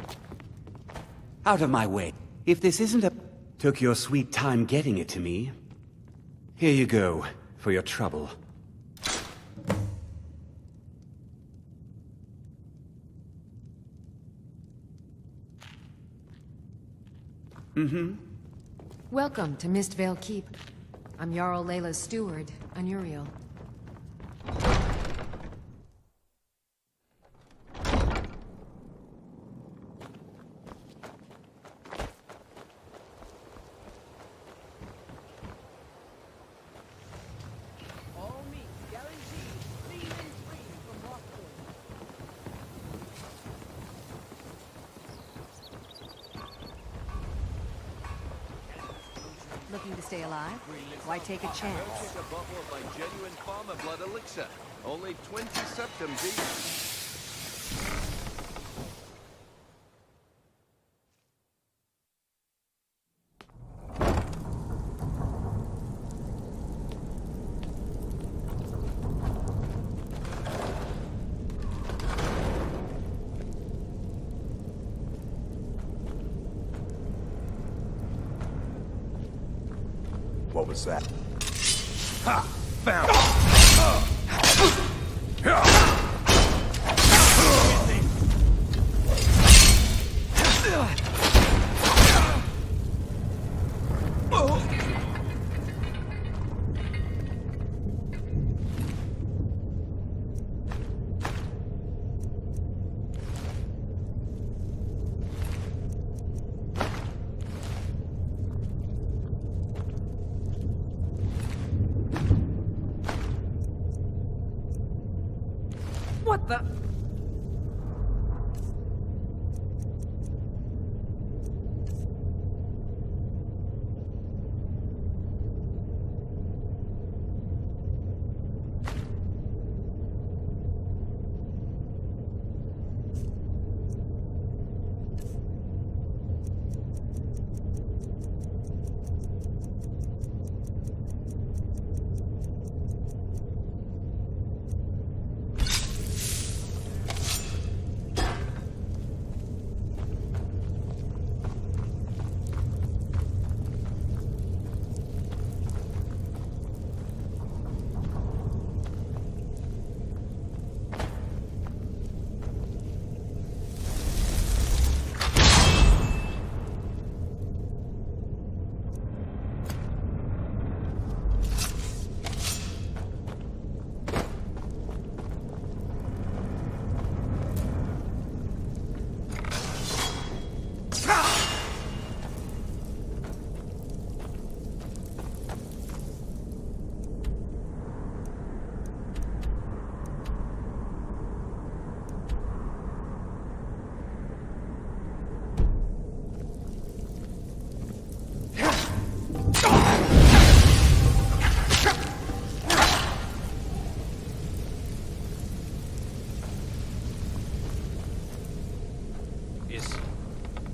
Out of my way. If this isn't a... Took your sweet time getting it to me. Here you go, for your trouble.
Welcome to Mistvale Keep. I'm Jarl Layla's steward, Anuriel.
Looking to stay alive? Why take a chance?
I'll take a bottle of my genuine farmer blood elixir. Only 20 septums each.
What was that?
Ha! Found
What the?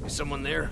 Is someone there?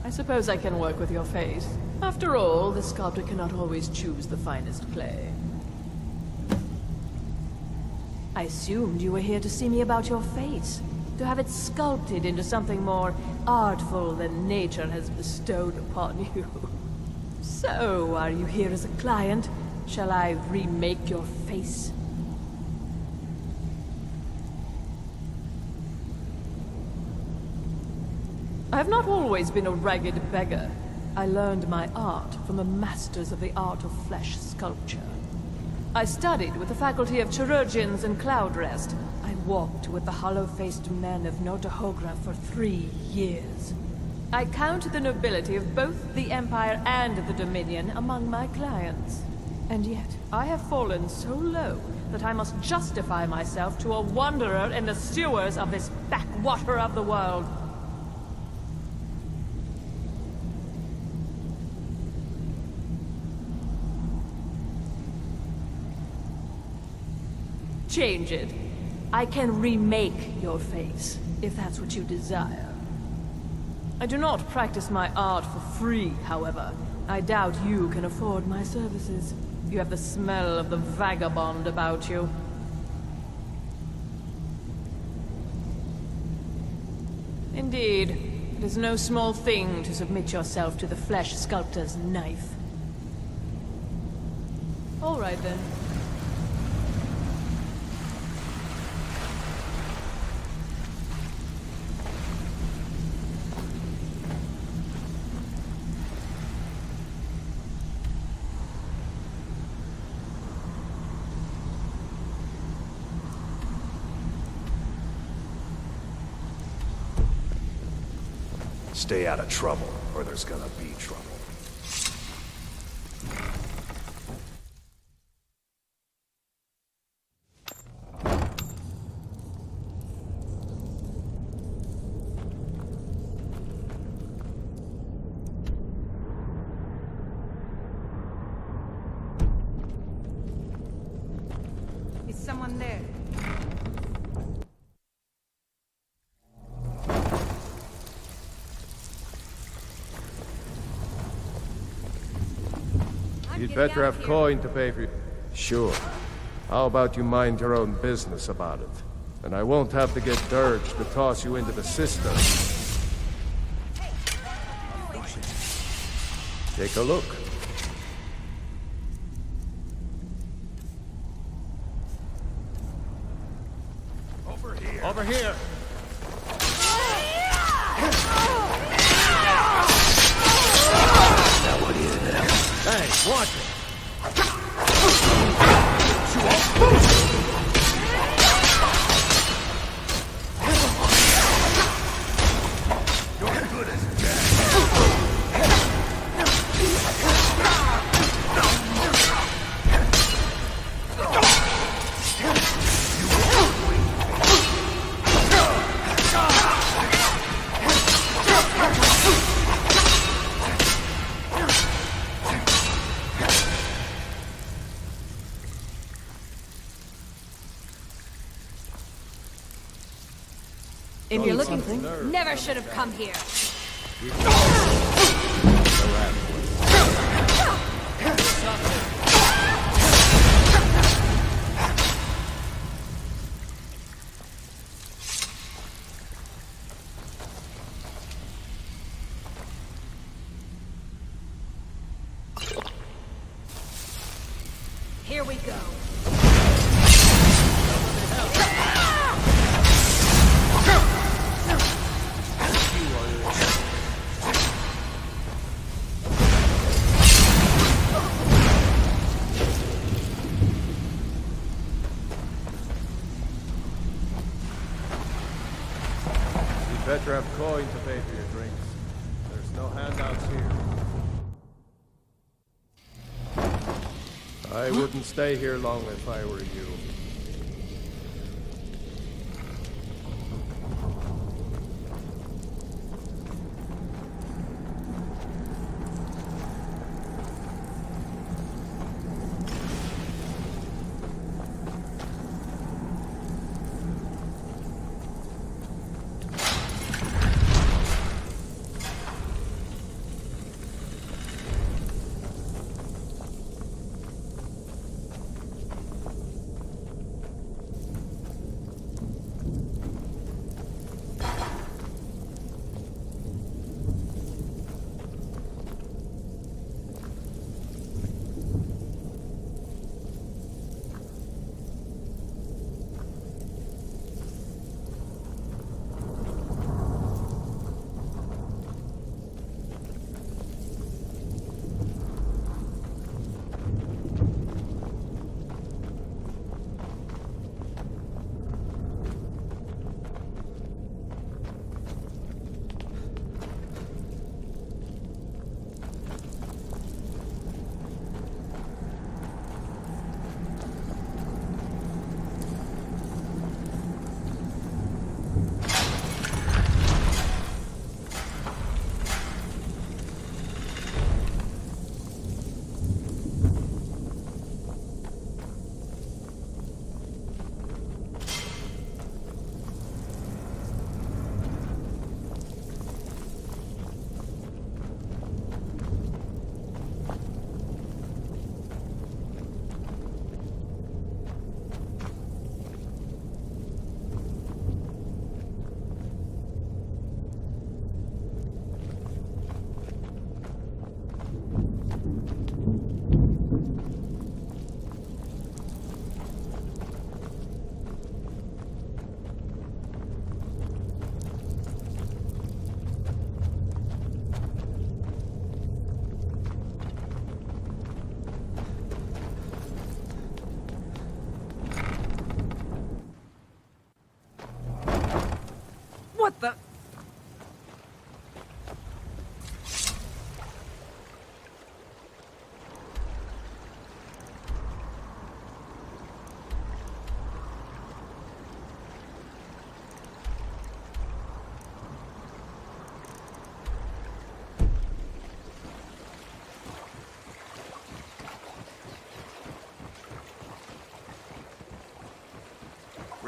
I suppose I can work with your face. After all, the sculptor cannot always choose the finest clay. I assumed you were here to see me about your face, to have it sculpted into something more artful than nature has bestowed upon you. So, are you here as a client? Shall I remake your face? I have not always been a ragged beggar. I learned my art from the masters of the art of flesh sculpture. I studied with the faculty of chirurgeons and cloud rest. I walked with the hollow-faced men of Notahogra for 3 years. I count the nobility of both the Empire and the Dominion among my clients. And yet, I have fallen so low that I must justify myself to a wanderer in the sewers of this backwater of the world. Change it. I can remake your face, if that's what you desire. I do not practice my art for free, however. I doubt you can afford my services. You have the smell of the vagabond about you. Indeed, it is no small thing to submit yourself to the flesh sculptor's knife. All right then.
Stay out of trouble, or there's gonna be trouble.
Is someone there?
You'd better have coin to pay for you. Sure. How about you mind your own business about it? And I won't have to get Dirge to toss you into the system. Take a look.
Over here.
Over here!
Hey, watch it! You're good as dead.
If you're looking for... Never should have come here. Here we go.
Better have coin to pay for your drinks. There's no handouts here. I wouldn't stay here long if I were you.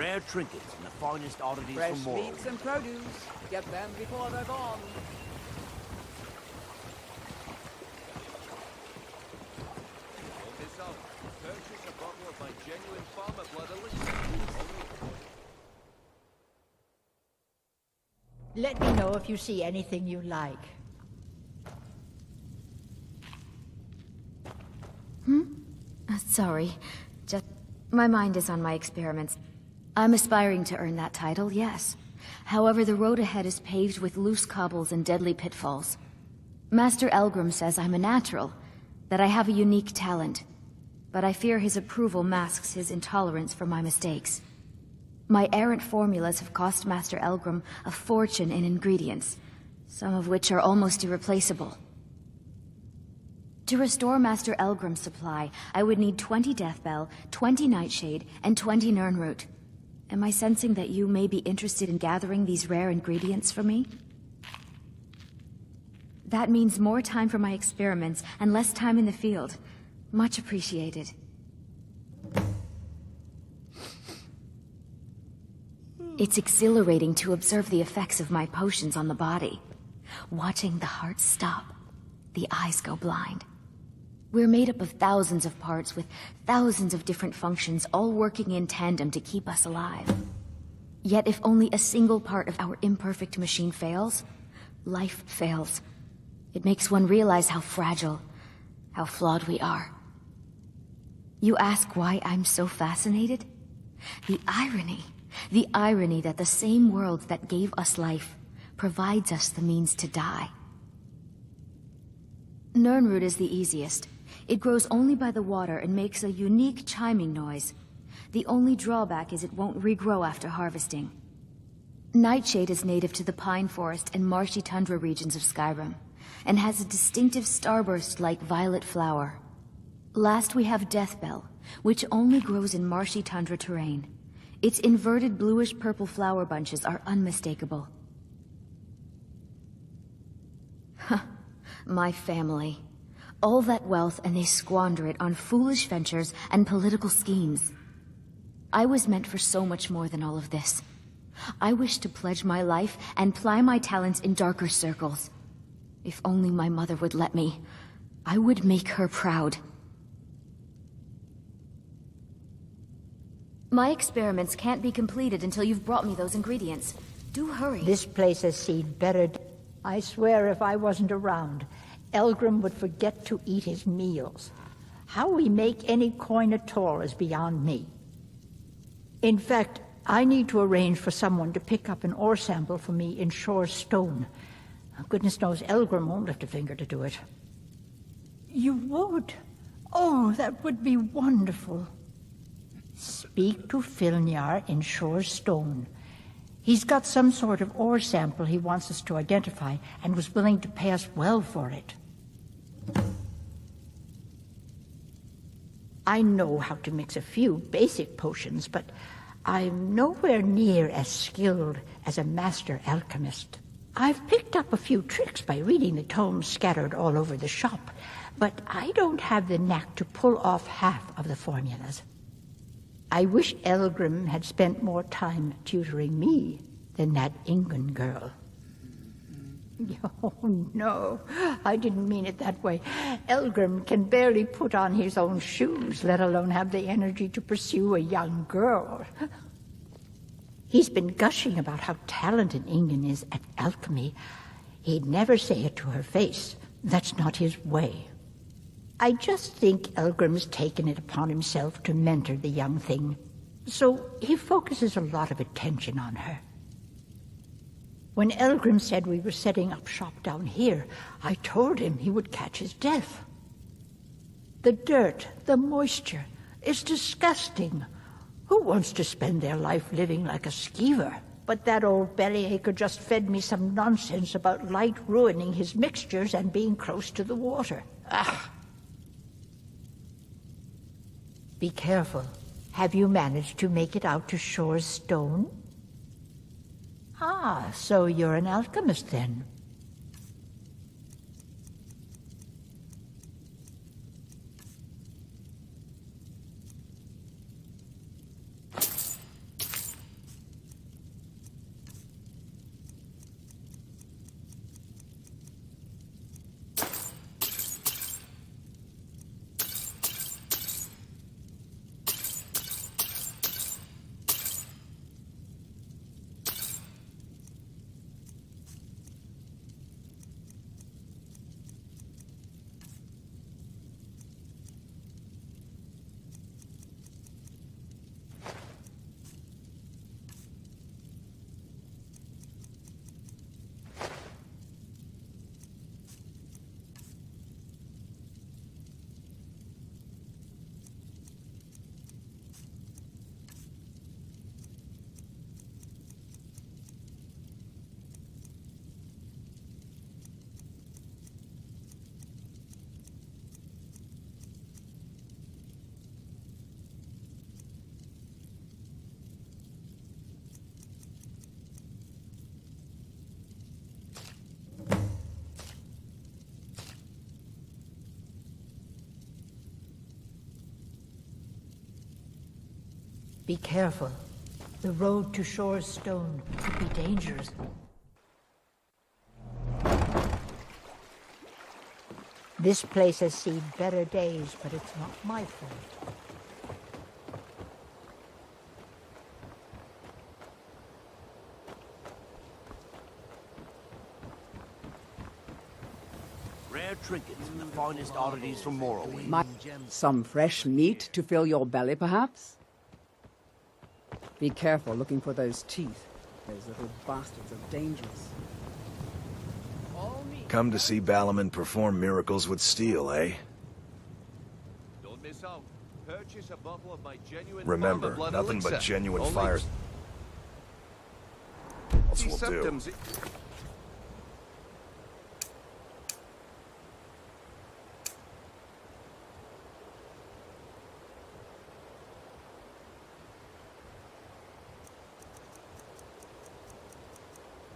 Rare trinkets and the finest oddities
Fresh
from Morrowind.
meats and produce. Get them before they're gone.
This out. Purchase a bottle of my genuine farmer blood elixir.
Let me know if you see anything you like.
Sorry. Just... my mind is on my experiments. I'm aspiring to earn that title, yes. However, the road ahead is paved with loose cobbles and deadly pitfalls. Master Elgrim says I'm a natural, that I have a unique talent. But I fear his approval masks his intolerance for my mistakes. My errant formulas have cost Master Elgrim a fortune in ingredients, some of which are almost irreplaceable. To restore Master Elgrim's supply, I would need 20 Deathbell, 20 Nightshade, and 20 Nirnroot. Am I sensing that you may be interested in gathering these rare ingredients for me? That means more time for my experiments and less time in the field. Much appreciated. It's exhilarating to observe the effects of my potions on the body. Watching the heart stop, the eyes go blind. We're made up of thousands of parts with thousands of different functions, all working in tandem to keep us alive. Yet if only a single part of our imperfect machine fails, life fails. It makes one realize how fragile, how flawed we are. You ask why I'm so fascinated? The irony that the same world that gave us life provides us the means to die. Nirnroot is the easiest. It grows only by the water and makes a unique chiming noise. The only drawback is it won't regrow after harvesting. Nightshade is native to the pine forest and marshy tundra regions of Skyrim, and has a distinctive starburst-like violet flower. Last we have Deathbell, which only grows in marshy tundra terrain. Its inverted bluish-purple flower bunches are unmistakable. My family. All that wealth and they squander it on foolish ventures and political schemes. I was meant for so much more than all of this. I wish to pledge my life and ply my talents in darker circles. If only my mother would let me, I would make her proud. My experiments can't be completed until you've brought me those ingredients. Do hurry.
This place has seen better. I swear if I wasn't around, Elgrim would forget to eat his meals. How we make any coin at all is beyond me. In fact, I need to arrange for someone to pick up an ore sample for me in Shore's stone. Goodness knows Elgrim won't lift a finger to do it. You would? Oh, that would be wonderful. Speak to Filnyar in Shore's stone. He's got some sort of ore sample he wants us to identify and was willing to pay us well for it. I know how to mix a few basic potions, but I'm nowhere near as skilled as a master alchemist. I've picked up a few tricks by reading the tomes scattered all over the shop, but I don't have the knack to pull off half of the formulas. I wish Elgrim had spent more time tutoring me than that Ingun girl. Oh, no, I didn't mean it that way. Elgrim can barely put on his own shoes, let alone have the energy to pursue a young girl. He's been gushing about how talented Ingun is at alchemy. He'd never say it to her face. That's not his way. I just think Elgrim's taken it upon himself to mentor the young thing, so he focuses a lot of attention on her. When Elgrim said we were setting up shop down here, I told him he would catch his death. The dirt, the moisture, is disgusting. Who wants to spend their life living like a skeever? But that old bellyacre just fed me some nonsense about light ruining his mixtures and being close to the water. Ah! Be careful. Have you managed to make it out to Shore's stone? Ah, so you're an alchemist then. Be careful. The road to Shore's Stone could be dangerous. This place has seen better days, but it's not my fault.
Rare trinkets and the finest oddities from Morrowind.
Some fresh meat to fill your belly, perhaps? Be careful looking for those teeth. Those little bastards are dangerous.
Come to see Balaman perform miracles with steel, eh?
Don't miss out. Purchase a bottle of my genuine
Remember,
blood
nothing
elixir.
but genuine
Only
fires. Else will do.
symptoms.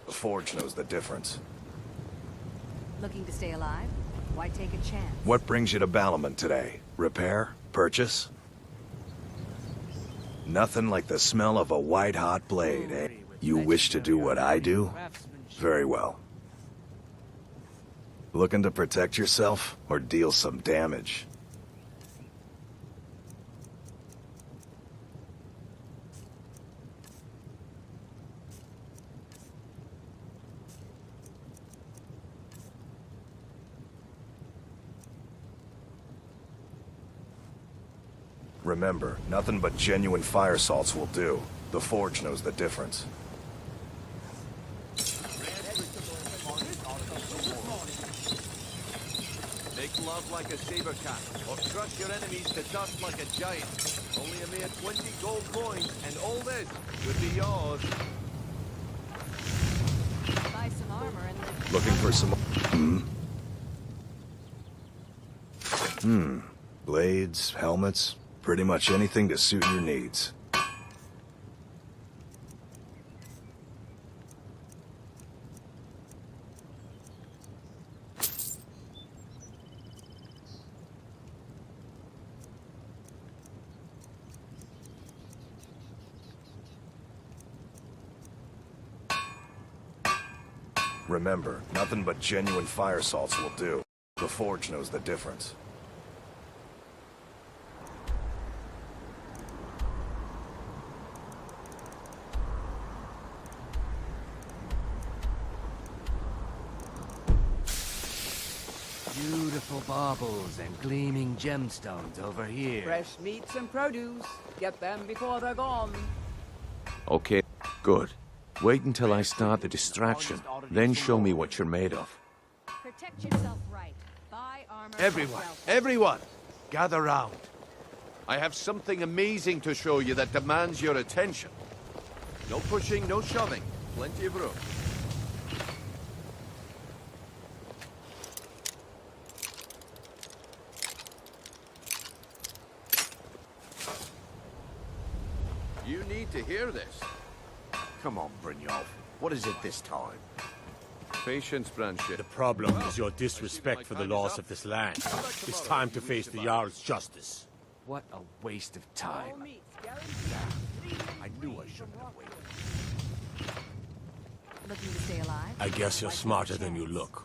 The Forge knows the difference.
Looking to stay alive? Why take a chance?
What brings you to Balaman today? Repair? Purchase? Nothing like the smell of a white-hot blade, eh? You wish to do what I do? Very well. Looking to protect yourself or deal some damage? Remember, nothing but genuine fire salts will do. The Forge knows the difference.
Make love like a saber cat, or crush your enemies to dust like a giant. Only a mere 20 gold coins, and all this could be yours.
Buy some armor and live.
Looking for some... Blades, helmets, pretty much anything to suit your needs. Remember, nothing but genuine fire salts will do. The Forge knows the difference.
Beautiful baubles and gleaming gemstones over here.
Fresh meats and produce. Get them before they're gone.
Okay, good. Wait until I start the distraction, then show me what you're made of.
Protect yourself right. Buy armor.
Everyone, gather round. I have something amazing to show you that demands your attention. No pushing, no shoving. Plenty of room. You need to hear this.
Come on, Brynjolf. What is it this time?
Patience, Branshit.
The problem is your disrespect for the laws of this land. It's time to face the Jarl's justice.
What a waste of time.
I knew I shouldn't have waited.
Looking to stay alive?
I guess you're smarter than you look.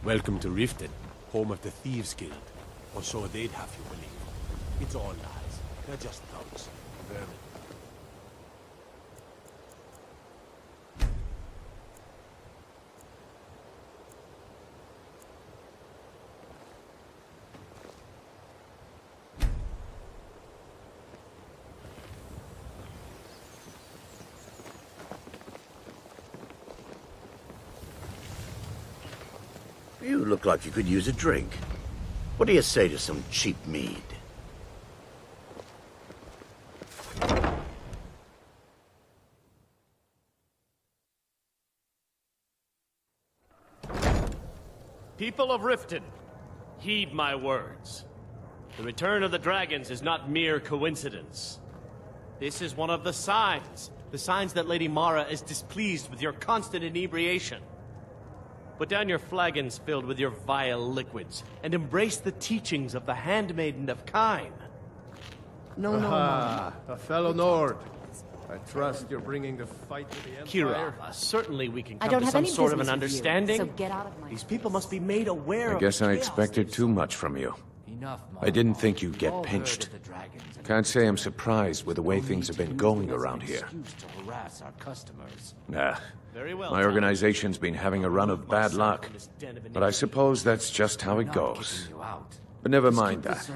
Welcome to Riften, home of the Thieves Guild. Or so they'd have you believe. It's all lies. They're just thugs. Vermin.
You look like you could use a drink. What do you say to some cheap mead?
People of Riften, heed my words. The return of the dragons is not mere coincidence. This is one of the signs that Lady Mara is displeased with your constant inebriation. Put down your flagons filled with your vile liquids, and embrace the teachings of the Handmaiden of Kine.
No, a fellow Nord. I trust you're bringing the fight to the Empire.
Kira, certainly we can
I
come
don't
to
have
some
any
sort of an
business with you,
understanding.
so get out of my...
These people must be made aware
I
of
guess
the
I
chaos.
expected too much from you. I didn't think you'd get pinched. Can't say I'm surprised with the way things have been going around here. Nah. My organization's been having a run of bad luck. But I suppose that's just how it goes. But never mind that.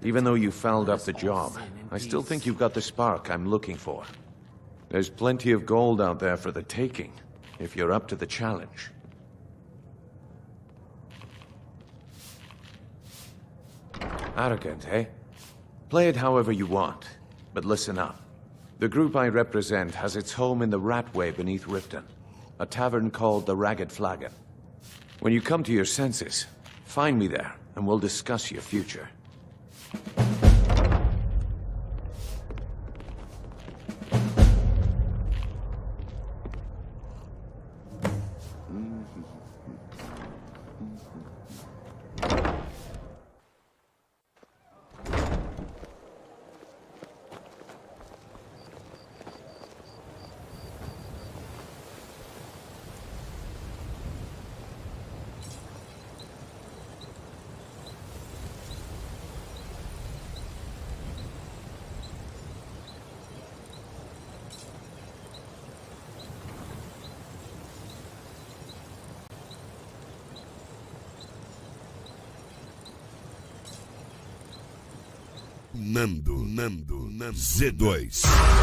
Even though you fouled up the job, I still think you've got the spark I'm looking for. There's plenty of gold out there for the taking, if you're up to the challenge. Arrogant, eh? Play it however you want, but listen up. The group I represent has its home in the Ratway beneath Riften, a tavern called the Ragged Flagon. When you come to your senses, find me there, and we'll discuss your future.
Nando, Z2.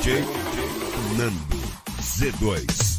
DJ Nando Z2.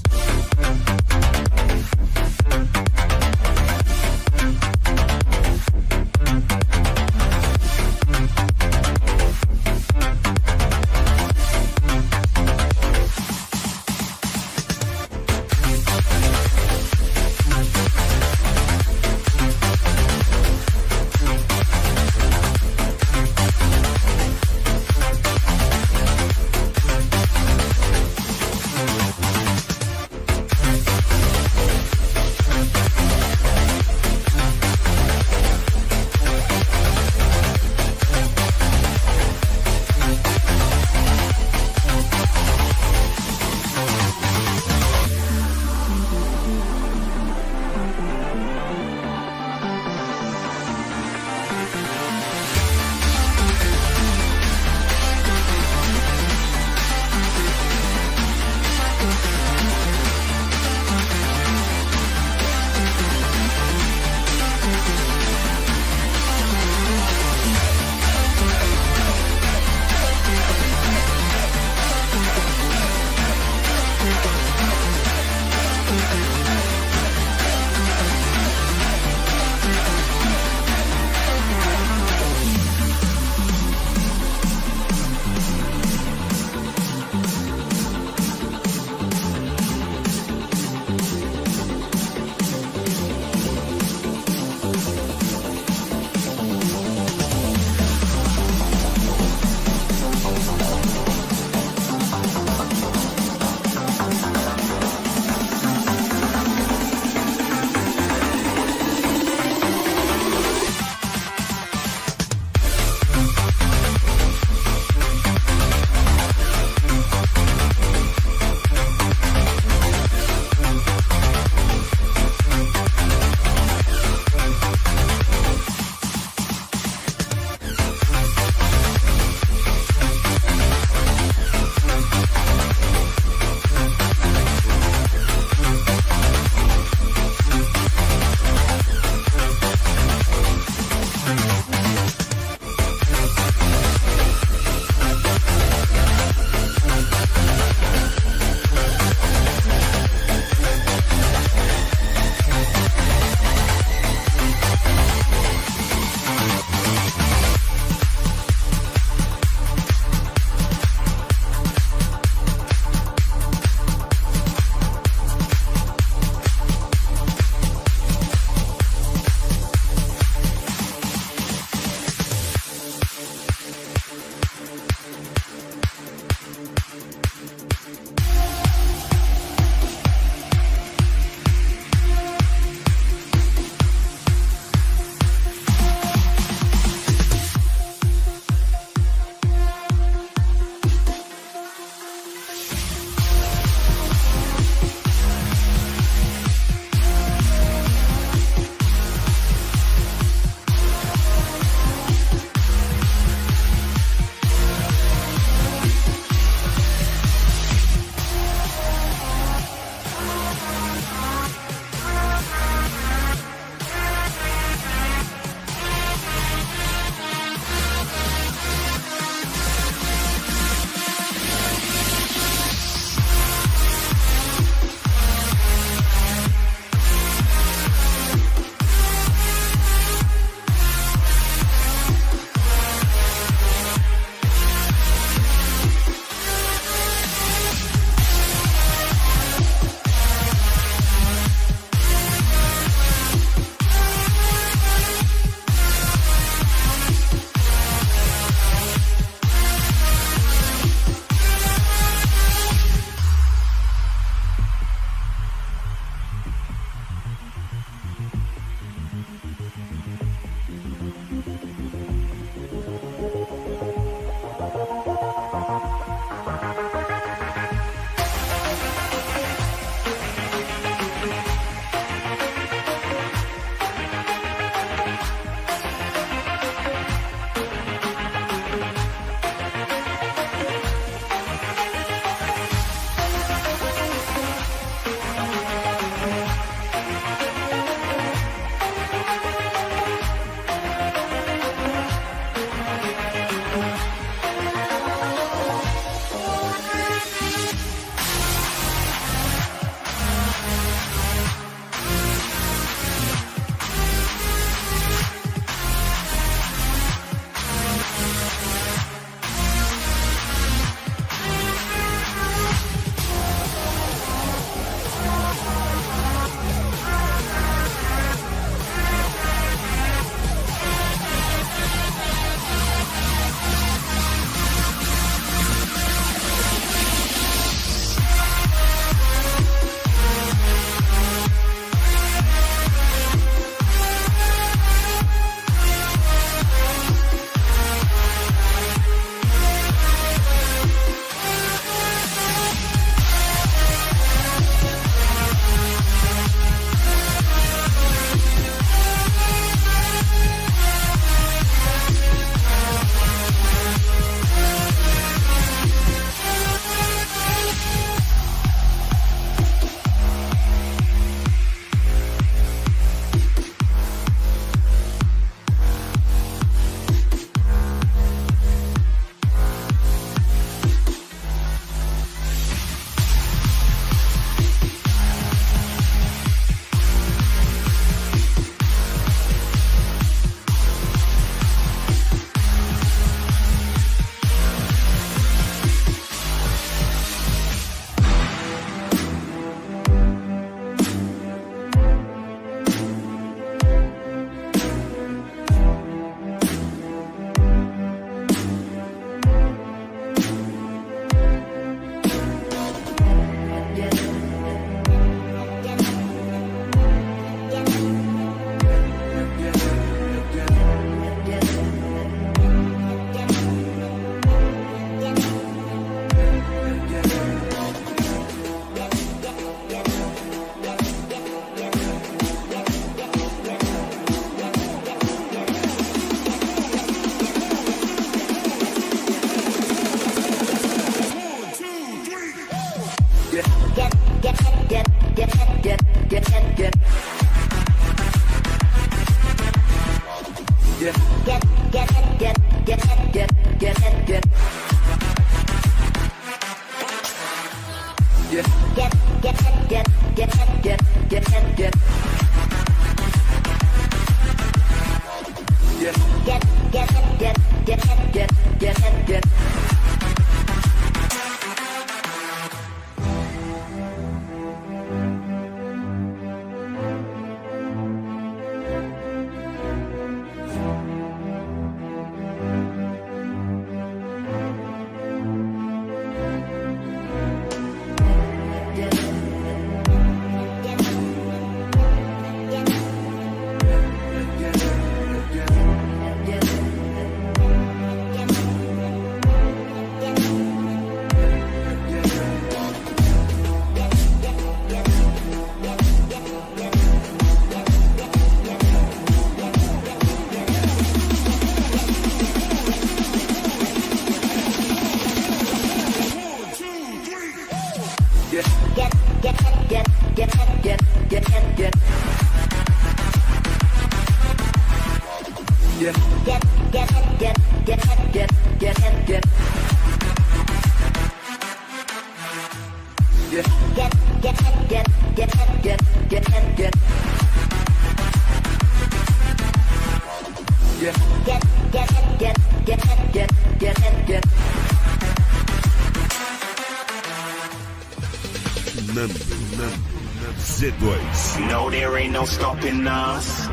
Z2.
No, there ain't no stopping us.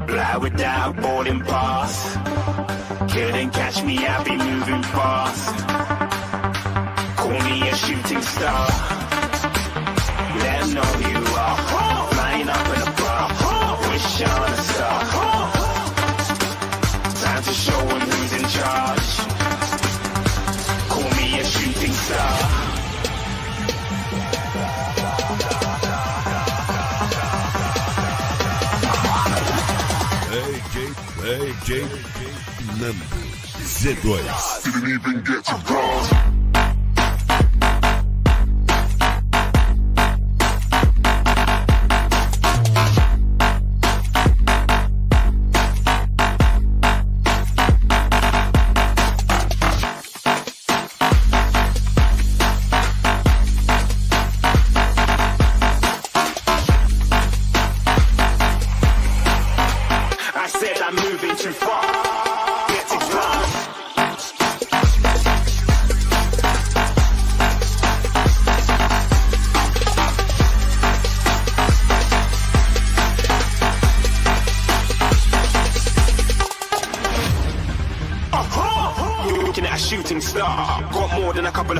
Fly without boarding pass. Couldn't catch me, I be moving fast. Call me a shooting star. Let 'em know you are. Flying up in a bar. Wish on a star. Time to show 'em who's in charge. Call me a shooting star.
AJ Nando Z2.
Didn't even get to cross.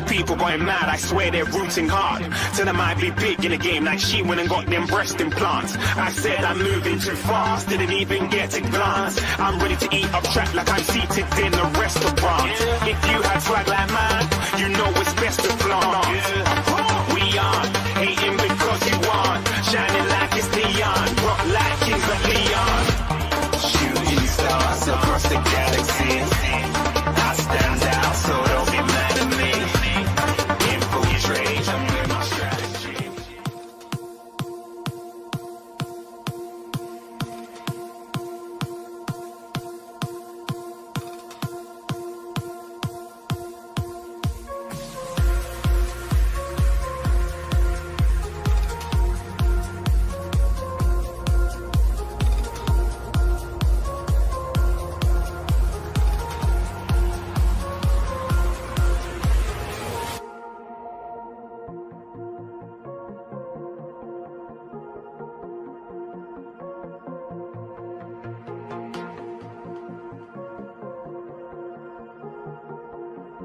People going mad, I swear they're rooting hard. Tell them I be big in the game like she went and got them breast implants. I said I'm moving too fast, didn't even get a glance. I'm ready to eat up track like I'm seated in a restaurant. If you had swag like mine, you know it's best to flaunt. We aren't hating because you aren't shining like it's neon, rock like Kings of Leon.